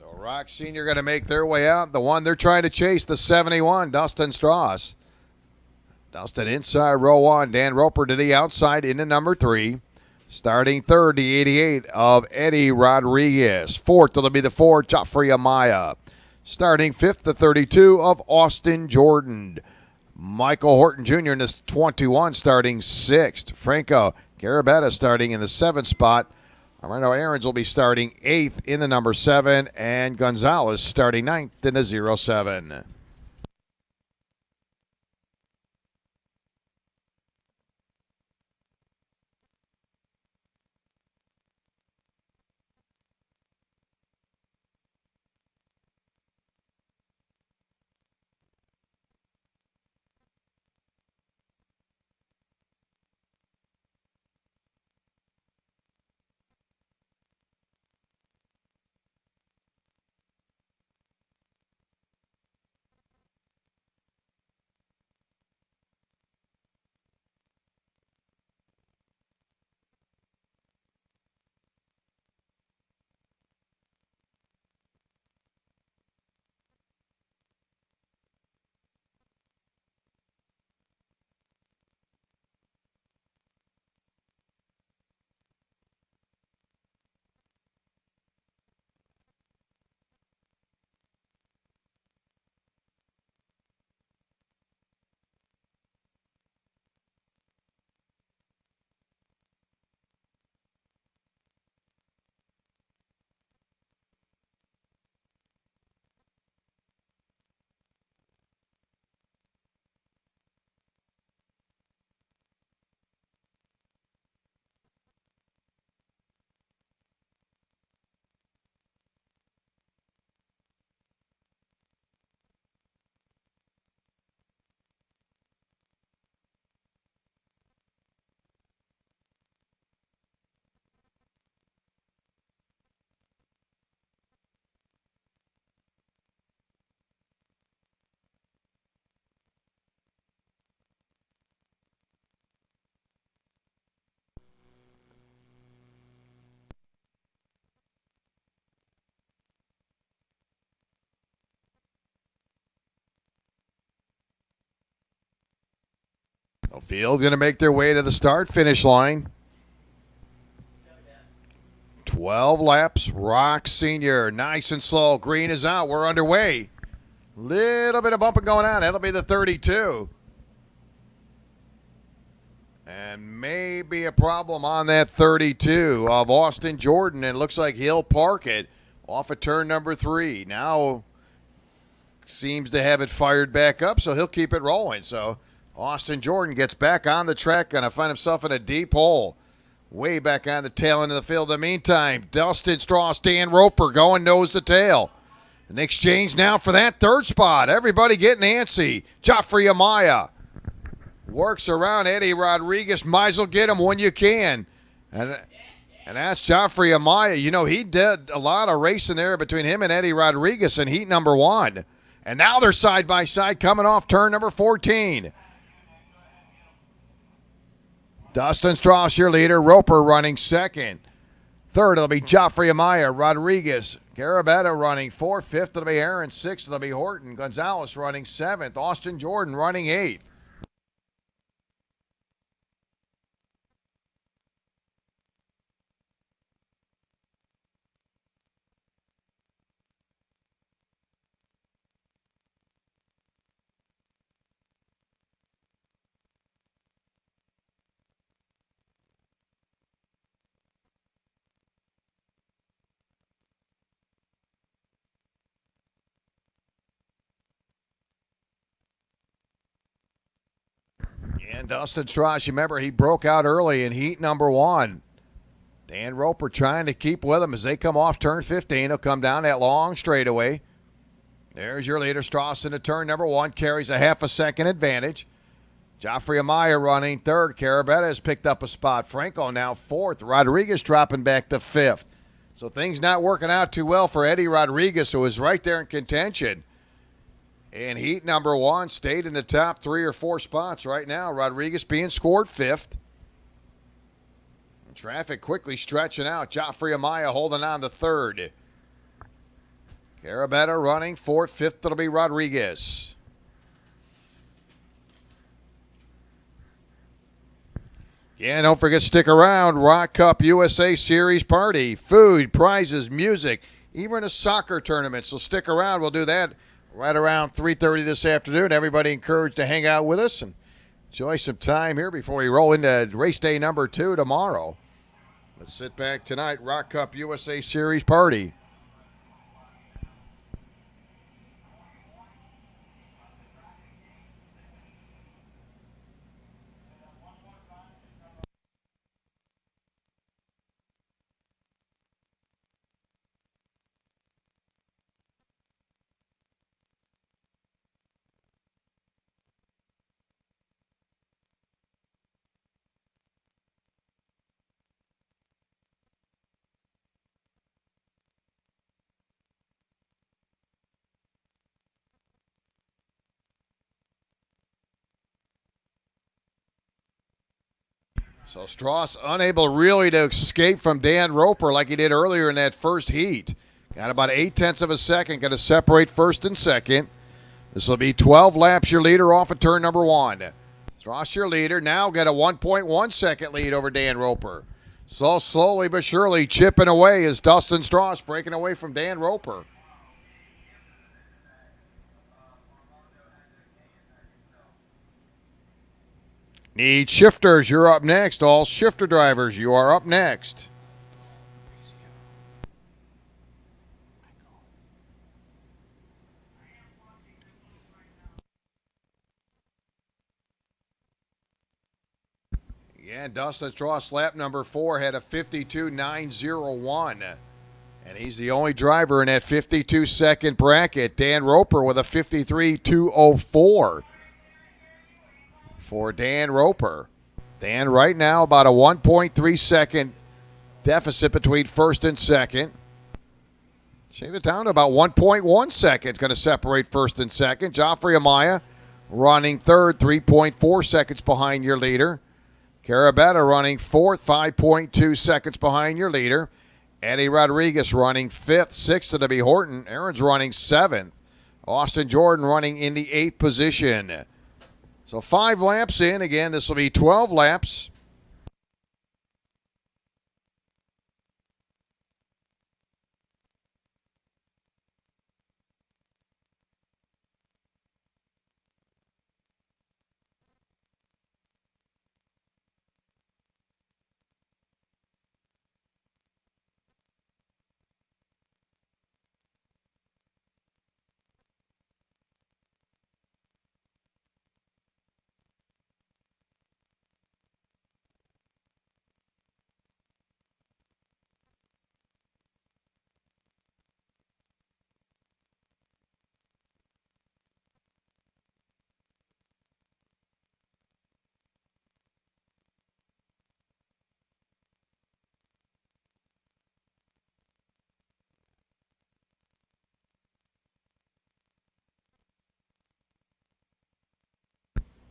So Rock Senior going to make their way out. The one they're trying to chase, the 71, Dustin Strauss. Dustin inside row one. Dan Roper to the outside into number three. Starting third, the 88 of Eddie Rodriguez. Fourth, it'll be the 4, Joffrey Amaya. Starting fifth, the 32 of Austin Jordan. Michael Horton Jr. in the 21, starting sixth. Franco Garabetta starting in the 7th spot. Armando Aarons will be starting 8th in the number 7, and Gonzalez starting 9th in the 07. Field going to make their way to the start-finish line. 12 laps. Rock Senior, nice and slow. Green is out. We're underway. Little bit of bumping going on. That'll be the 32. And maybe a problem on that 32 of Austin Jordan. And it looks like he'll park it off of turn number 3. Now seems to have it fired back up, so he'll keep it rolling. So Austin Jordan gets back on the track, going to find himself in a deep hole. Way back on the tail end of the field. In the meantime, Dustin Strauss, Dan Roper going nose to tail. An exchange now for that third spot. Everybody getting antsy. Joffrey Amaya works around Eddie Rodriguez. Might as well get him when you can. And that's Joffrey Amaya. You know, he did a lot of racing there between him and Eddie Rodriguez in heat number 1. And now they're side by side coming off turn number 14. Dustin Strauss, your leader. Roper running second. Third, it'll be Joffrey Amaya. Rodriguez. Carabetta running 4th. 5th, it'll be Aaron. 6th, it'll be Horton. Gonzalez running 7th. Austin Jordan running 8th. And Dustin Strauss, you remember he broke out early in heat number 1. Dan Roper trying to keep with him as they come off turn 15. He'll come down that long straightaway. There's your leader, Strauss, into turn number 1. Carries a half a second advantage. Joffrey Amaya running 3rd. Carabetta has picked up a spot. Franco now 4th. Rodriguez dropping back to 5th. So things not working out too well for Eddie Rodriguez, who is right there in contention. And heat number 1 stayed in the top 3 or 4 spots right now. Rodriguez being scored 5th. And traffic quickly stretching out. Joffrey Amaya holding on to 3rd. Carabetta running 4th. 5th, it'll be Rodriguez. Yeah, don't forget, stick around. Rock Cup USA Series Party. Food, prizes, music, even a soccer tournament. So stick around. We'll do that right around 3:30 this afternoon. Everybody encouraged to hang out with us and enjoy some time here before we roll into race day number 2 tomorrow. Let's sit back tonight. Rock Cup USA Series Party. So Strauss unable really to escape from Dan Roper like he did earlier in that first heat. Got about 0.8 of a second. Going to separate first and second. This will be 12 laps. Your leader off of turn number 1. Strauss, your leader, now got a 1.1 second lead over Dan Roper. So slowly but surely chipping away is Dustin Strauss breaking away from Dan Roper. Need shifters, you're up next. All shifter drivers, you are up next. Yeah, Dustin Strauss, lap number 4, had a 52.901. And he's the only driver in that 52-second bracket. Dan Roper with a 53.204 for Dan Roper. Dan right now about a 1.3 second deficit between first and second. Shave it down to about 1.1 seconds. Going to separate first and second. Joffrey Amaya running 3rd, 3.4 seconds behind your leader. Carabetta running 4th, 5.2 seconds behind your leader. Eddie Rodriguez running 5th, 6th to be Horton. Aaron's running 7th. Austin Jordan running in the 8th position. So 5 laps in. Again, this will be 12 laps.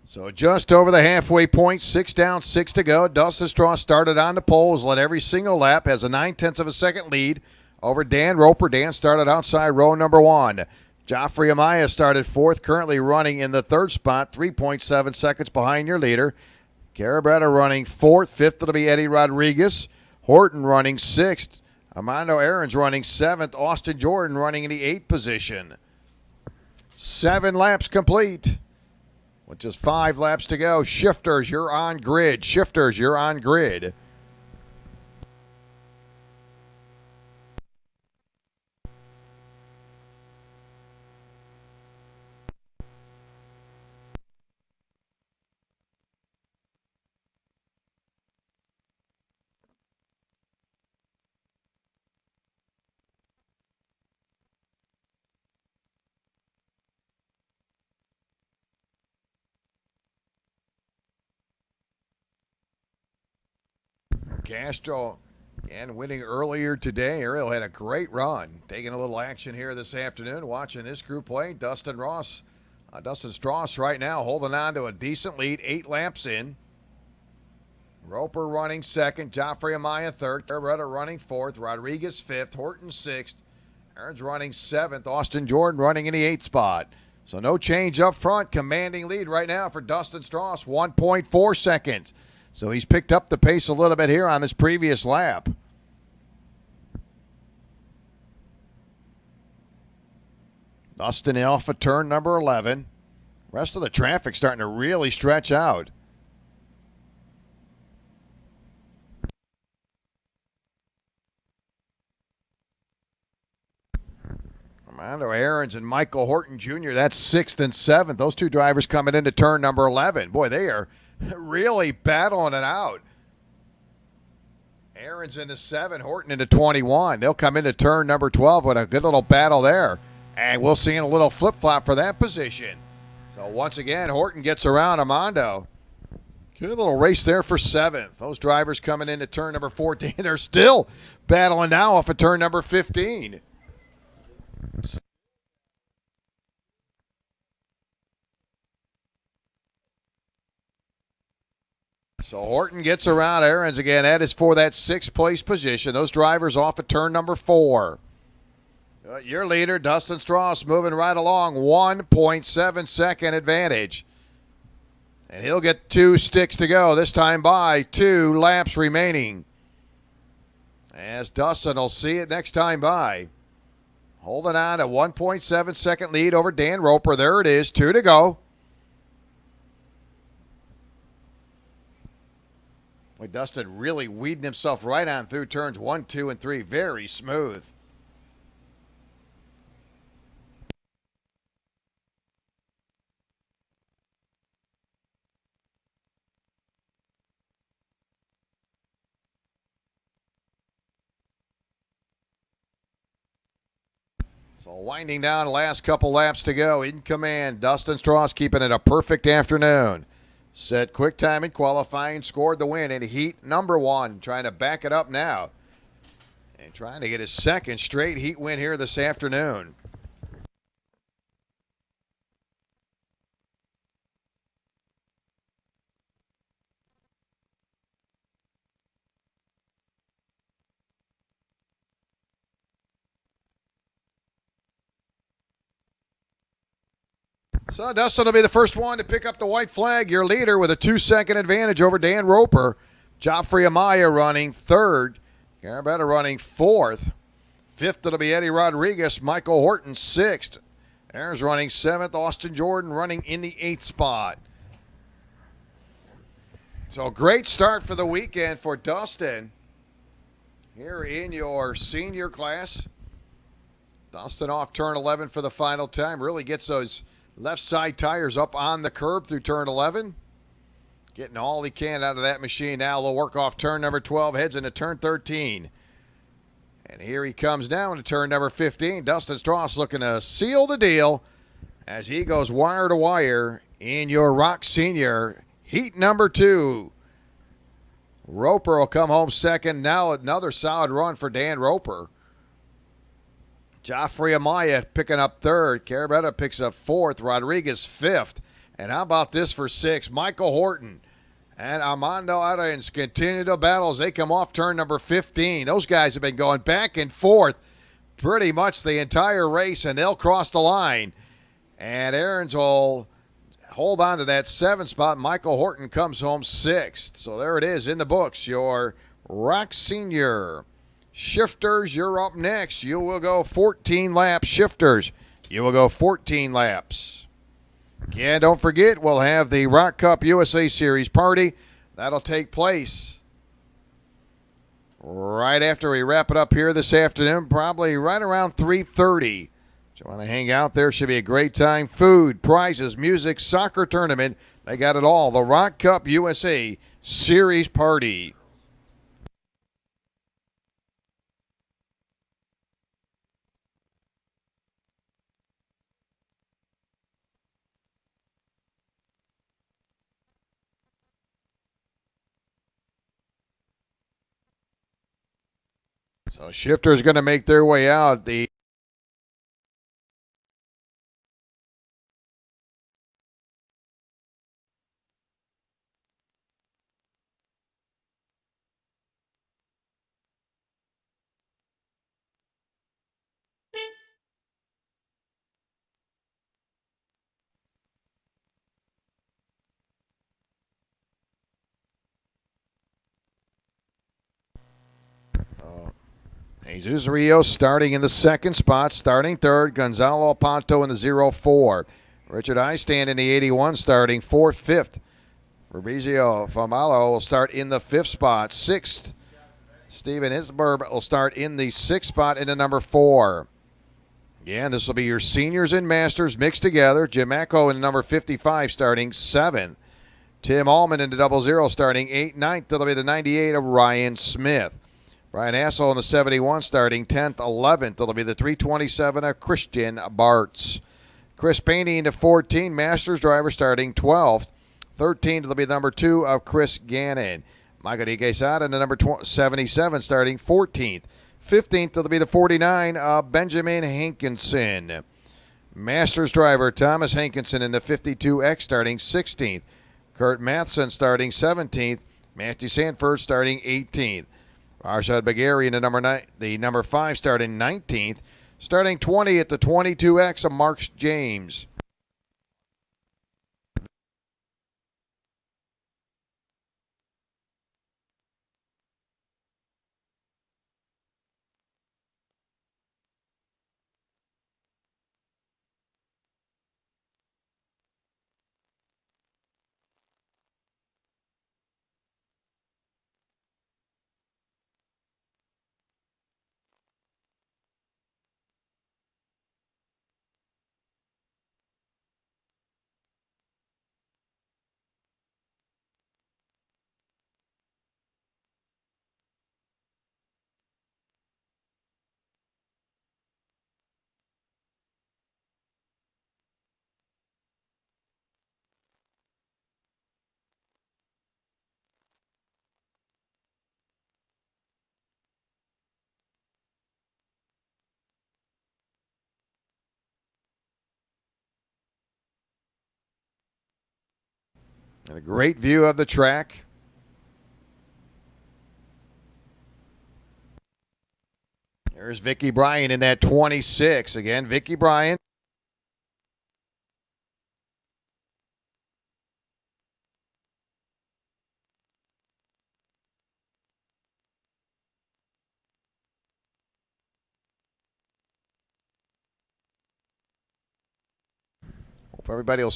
So just over the halfway point, 6 down, 6 to go. Dustin Strauss started on the poles, led every single lap, has a 9/10 of a second lead over Dan Roper. Dan started outside row number 1. Joffrey Amaya started 4th, currently running in the 3rd spot, 3.7 seconds behind your leader. Carabetta running 4th, 5th it'll be Eddie Rodriguez. Horton running 6th. Armando Aarons running 7th. Austin Jordan running in the 8th position. 7 laps complete. With just 5 laps to go. Shifters, you're on grid. Shifters, you're on grid. Castro, and winning earlier today. Ariel had a great run. Taking a little action here this afternoon. Watching this group play. Dustin Strauss right now holding on to a decent lead. 8 laps in. Roper running 2nd. Joffrey Amaya 3rd. Carabetta running 4th. Rodriguez 5th. Horton 6th. Aaron's running 7th. Austin Jordan running in the 8th spot. So no change up front. Commanding lead right now for Dustin Strauss. 1.4 seconds. So he's picked up the pace a little bit here on this previous lap. Dustin off of turn number 11. Rest of the traffic starting to really stretch out. Armando Aarons and Michael Horton Jr., that's 6th and 7th. Those 2 drivers coming into turn number 11. Boy, they are really battling it out. Aarons into 7, Horton into 21. They'll come into turn number 12 with a good little battle there. And we'll see a little flip-flop for that position. So once again, Horton gets around Armando. Good little race there for 7th. Those drivers coming into turn number 14 are still battling now off of turn number 15. So Horton gets around Aarons again. That is for that 6th place position. Those drivers off of turn number 4. Your leader, Dustin Strauss, moving right along. 1.7 second advantage. And he'll get 2 sticks to go. This time by 2 laps remaining. As Dustin will see it next time by. Holding on a 1.7 second lead over Dan Roper. There it is. 2 to go. With Dustin really weeding himself right on through turns 1, 2, and 3. Very smooth. So winding down, last couple laps to go. In command, Dustin Strauss keeping it a perfect afternoon. Set quick time in qualifying, scored the win in heat number 1. Trying to back it up now. And trying to get his 2nd straight heat win here this afternoon. So Dustin will be the first one to pick up the white flag. Your leader with a 2-second advantage over Dan Roper. Joffrey Amaya running 3rd. Carabetta running 4th. 5th it'll be Eddie Rodriguez. Michael Horton 6th. Aaron's running 7th. Austin Jordan running in the 8th spot. So great start for the weekend for Dustin here in your senior class. Dustin off turn 11 for the final time. Really gets those left side tires up on the curb through turn 11. Getting all he can out of that machine now. They'll work off turn number 12, heads into turn 13. And here he comes down to turn number 15. Dustin Strauss looking to seal the deal as he goes wire to wire in your Rock Senior heat number 2. Roper will come home 2nd. Now another solid run for Dan Roper. Joffrey Amaya picking up 3rd. Carabetta picks up 4th. Rodriguez 5th. And how about this for 6? Michael Horton and Armando Arias continue to battle as they come off turn number 15. Those guys have been going back and forth pretty much the entire race, and they'll cross the line. And Aaron's will hold on to that 7th spot. Michael Horton comes home 6th. So there it is in the books. Your Rock Senior Shifters, you're up next. You will go 14 laps. Shifters, you will go 14 laps. Yeah, don't forget, we'll have the Rock Cup USA Series party. That'll take place right after we wrap it up here this afternoon, probably right around 3:30. So you want to hang out there, should be a great time. Food, prizes, music, soccer tournament. They got it all. The Rock Cup USA Series party. So Shifters going to make their way out. Jesus Rios starting in the 2nd spot, starting 3rd. Gonzalo Ponto in the 0-4. Richard Eistand in the 81 starting 4th, 5th. Fabrizio Famalo will start in the 5th spot. 6th, Steven Isberg will start in the 6th spot in the number 4. Yeah, and this will be your seniors and masters mixed together. Jim Echo in the number 55 starting 7th. Tim Allman in the 00 starting 8th. 9th, it'll be the 98 of Ryan Smith. Brian Hassel in the 71 starting 10th. 11th, it'll be the 327 of Christian Bartz. Chris Painey in the 14, Masters driver starting 12th. 13th, it'll be the number 2 of Chris Gannon. Michael D. Quesada in the number 77 starting 14th. 15th, it'll be the 49 of Benjamin Hankinson. Masters driver Thomas Hankinson in the 52X starting 16th. Kurt Matheson starting 17th. Matthew Sanford starting 18th. Arshad Bagheri in the number 5 starting 19th. Starting 20 at the 22X of Marks James. And a great view of the track. There's Vicky Bryan in that 26. Again, Vicky Bryan. Hope everybody will.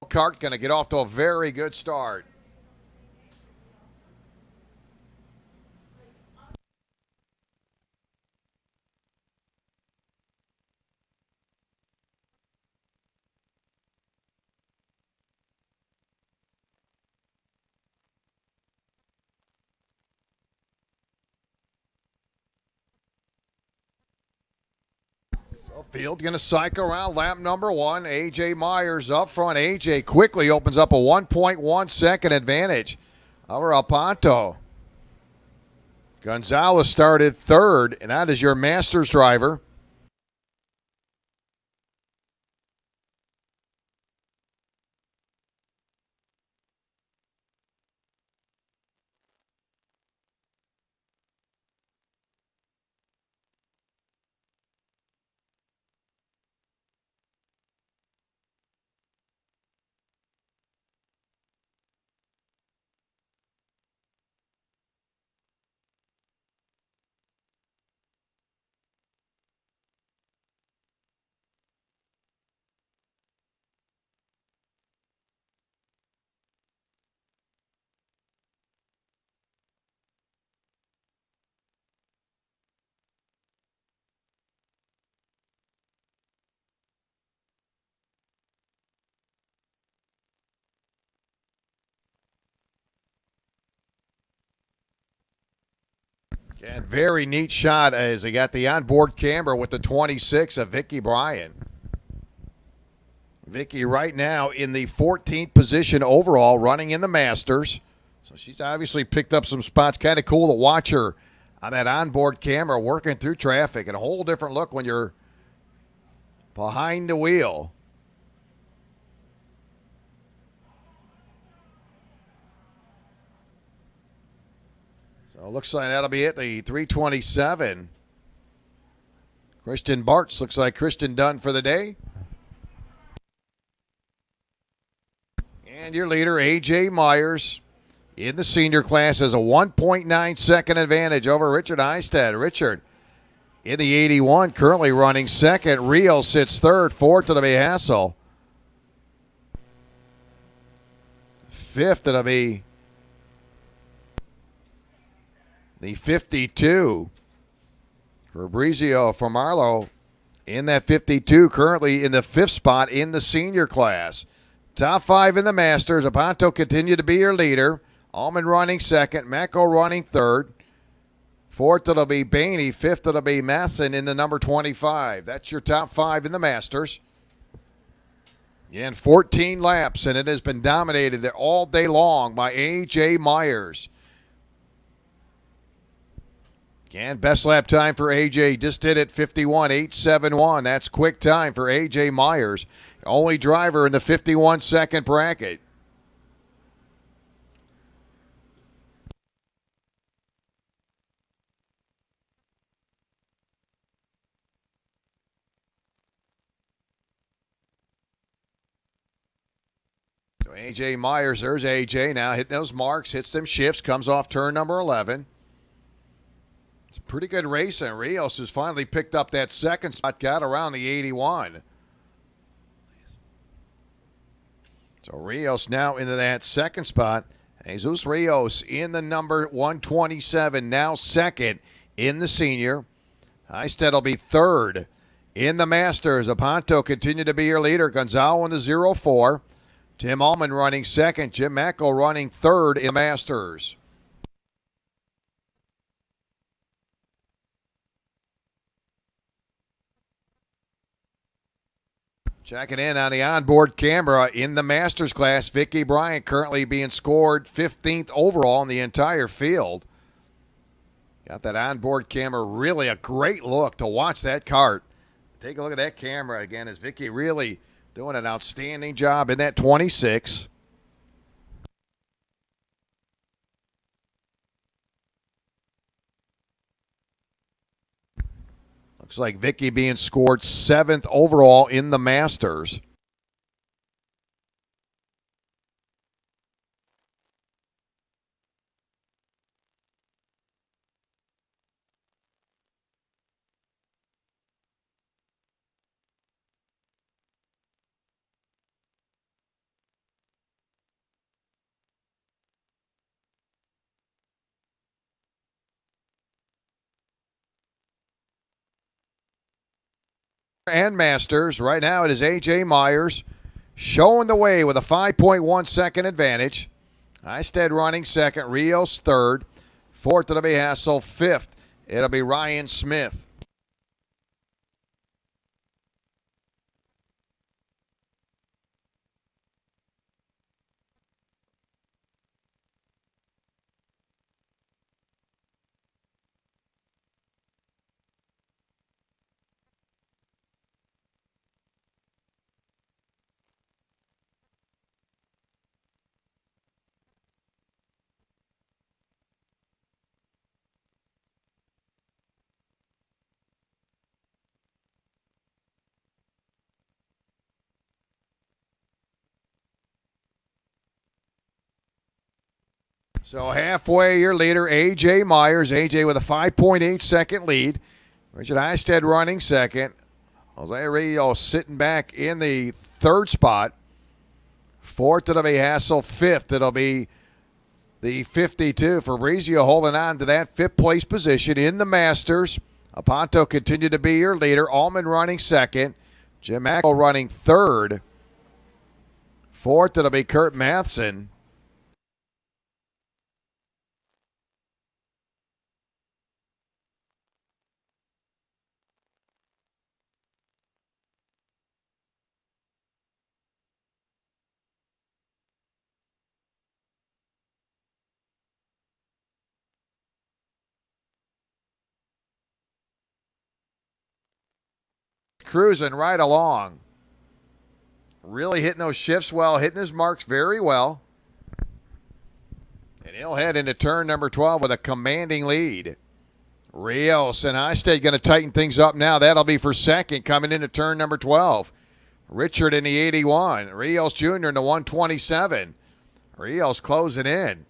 Cart going to get off to a very good start. Field going to cycle around lap number 1. A.J. Myers up front. A.J. quickly opens up a 1.1 second advantage over Alpanto. Gonzalez started third, and that is your Masters driver. And very neat shot as they got the onboard camera with the 26 of Vicky Bryan. Vicky right now in the 14th position overall, running in the Masters. So she's obviously picked up some spots. Kind of cool to watch her on that onboard camera working through traffic. And a whole different look when you're behind the wheel. So it looks like that'll be it, the 327. Christian Bartz looks like Christian done for the day. And your leader, A.J. Myers, in the senior class has a 1.9 second advantage over Richard Eisted. Richard in the 81, currently running second. Rios sits third. Fourth, it'll be Hassel. Fifth, it'll be the 52. Fabrizio Formarlo in that 52, currently in the 5th spot in the senior class. Top 5 in the Masters. Aponto continued to be your leader. Allman running second. Mecco running third. Fourth, it'll be Bainey. Fifth, it'll be Matson in the number 25. That's your top 5 in the Masters. And 14 laps, and it has been dominated all day long by A.J. Myers. And best lap time for A.J. just did it, 51.871. That's quick time for A.J. Myers. Only driver in the 51-second bracket. So A.J. Myers, there's A.J. now hitting those marks, hits them shifts, comes off turn number 11. It's a pretty good racing. Rios has finally picked up that second spot, got around the 81. So Rios now into that second spot. Jesus Rios in the number 127, now second in the senior. Eisted will be third in the Masters. Aponto continued to be your leader. Gonzalo in the 04. Tim Allman running second. Jim Mecco running third in the Masters. Checking in on the onboard camera in the Masters class, Vicky Bryan currently being scored 15th overall in the entire field. Got that onboard camera, really a great look to watch that kart. Take a look at that camera again as Vicky really doing an outstanding job in that 26. Looks like Vicky being scored 7th overall in the Masters. And Masters. Right now it is A.J. Myers showing the way with a 5.1 second advantage. Eisted running second. Rios third. Fourth, it'll be Hassel. Fifth, it'll be Ryan Smith. So halfway, your leader, A.J. Myers. A.J. with a 5.8 second lead. Richard Eisted running second. Jose Rios sitting back in the third spot. Fourth, it'll be Hassel. Fifth, it'll be the 52. Fabrizio holding on to that fifth place position in the Masters. Aponto continued to be your leader. Allman running second. Jim Ackle running third. Fourth, it'll be Kurt Matheson. Cruising right along. Really hitting those shifts well, hitting his marks very well. And he'll head into turn number 12 with a commanding lead. Rios and Eisted going to tighten things up now. That'll be for second coming into turn number 12. Richard in the 81. Rios Jr. in the 127. Rios closing in.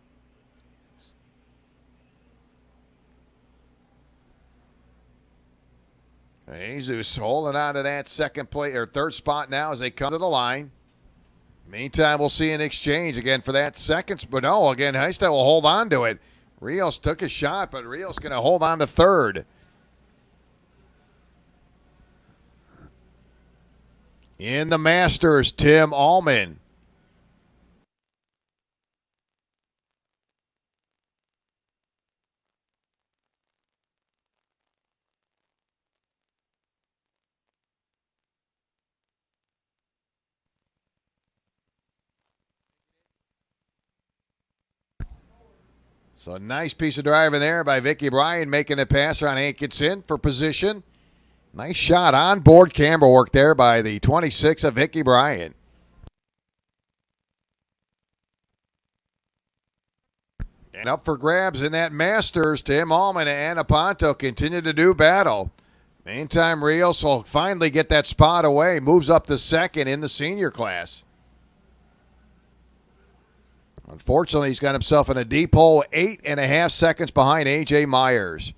Jesus holding on to that second place or third spot now as they come to the line. Meantime, we'll see an exchange again for that second. But no, again, Eisted will hold on to it. Rios took a shot, but Rios going to hold on to third. In the Masters, Tim Allman. So nice piece of driving there by Vicky Bryan, making the pass on Hankinson for position. Nice shot on board camera work there by the 26 of Vicky Bryan. And up for grabs in that Masters, Tim Allman and Aponto continue to do battle. Meantime, Rios will finally get that spot away, moves up to second in the senior class. Unfortunately, he's got himself in a deep hole, 8.5 seconds behind A.J. Myers.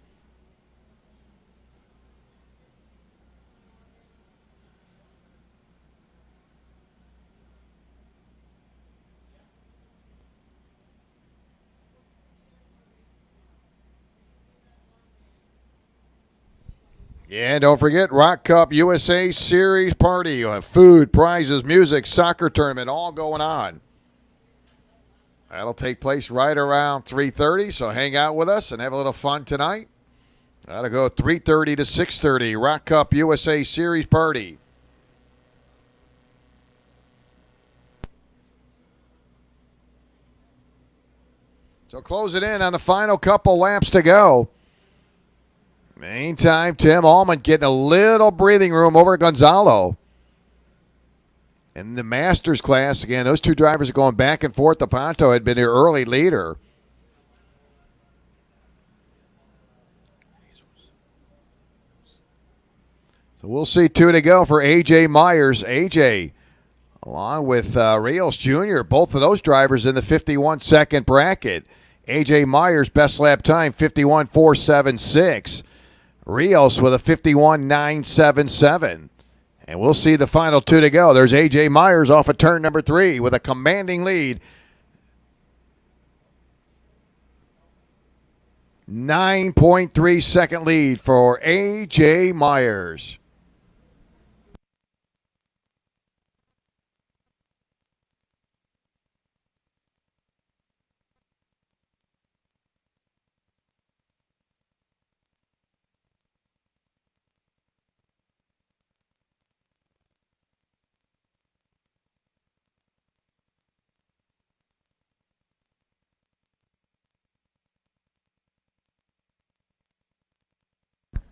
Yeah, don't forget Rock Cup USA Series Party. You'll have food, prizes, music, soccer tournament, all going on. That'll take place right around 3:30, so hang out with us and have a little fun tonight. That'll go 3:30 to 6:30, Rock Cup USA Series Party. So close it in on the final couple laps to go. Meantime, Tim Allman getting a little breathing room over Gonzalo. In the Masters class, again, those two drivers are going back and forth. Aponto had been their early leader. So we'll see two to go for A.J. Myers. A.J. along with Rios Jr., both of those drivers in the 51-second bracket. A.J. Myers, best lap time, 51.476. Rios with a 51.977. And we'll see the final two to go. There's A.J. Myers off of turn number 3 with a commanding lead. 9.3 second lead for A.J. Myers.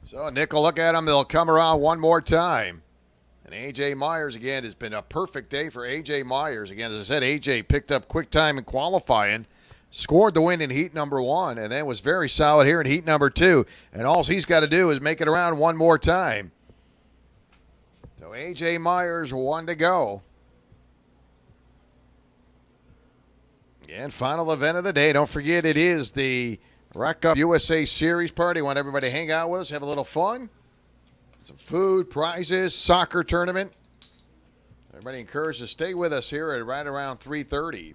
So Nick will look at them. They'll come around one more time. And A.J. Myers, again, has been a perfect day for A.J. Myers. Again, as I said, A.J. picked up quick time in qualifying, scored the win in heat number 1, and then was very solid here in heat number 2. And all he's got to do is make it around one more time. So A.J. Myers, one to go. And final event of the day. Don't forget, it is the Rack Up USA Series party. Want everybody to hang out with us, have a little fun. Some food, prizes, soccer tournament. Everybody encouraged to stay with us here at right around 3:30.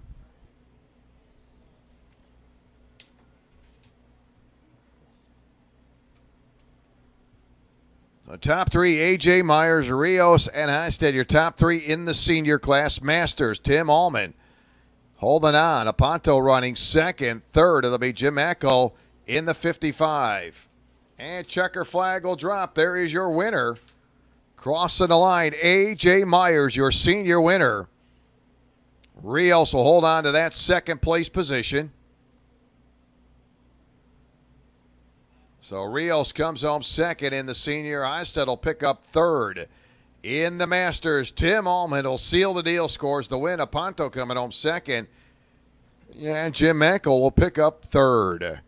The top three, A.J. Myers, Rios, and Heinstead. Your top three in the senior class. Masters, Tim Allman holding on. Aponto running second. Third, it'll be Jim Eckel in the 55. And checker flag will drop. There is your winner. Crossing the line, A.J. Myers, your senior winner. Rios will hold on to that second place position. So Rios comes home second in the senior. Heinstead will pick up third. In the Masters, Tim Allman will seal the deal, scores the win. Aponto coming home second. And Jim Eckel will pick up third.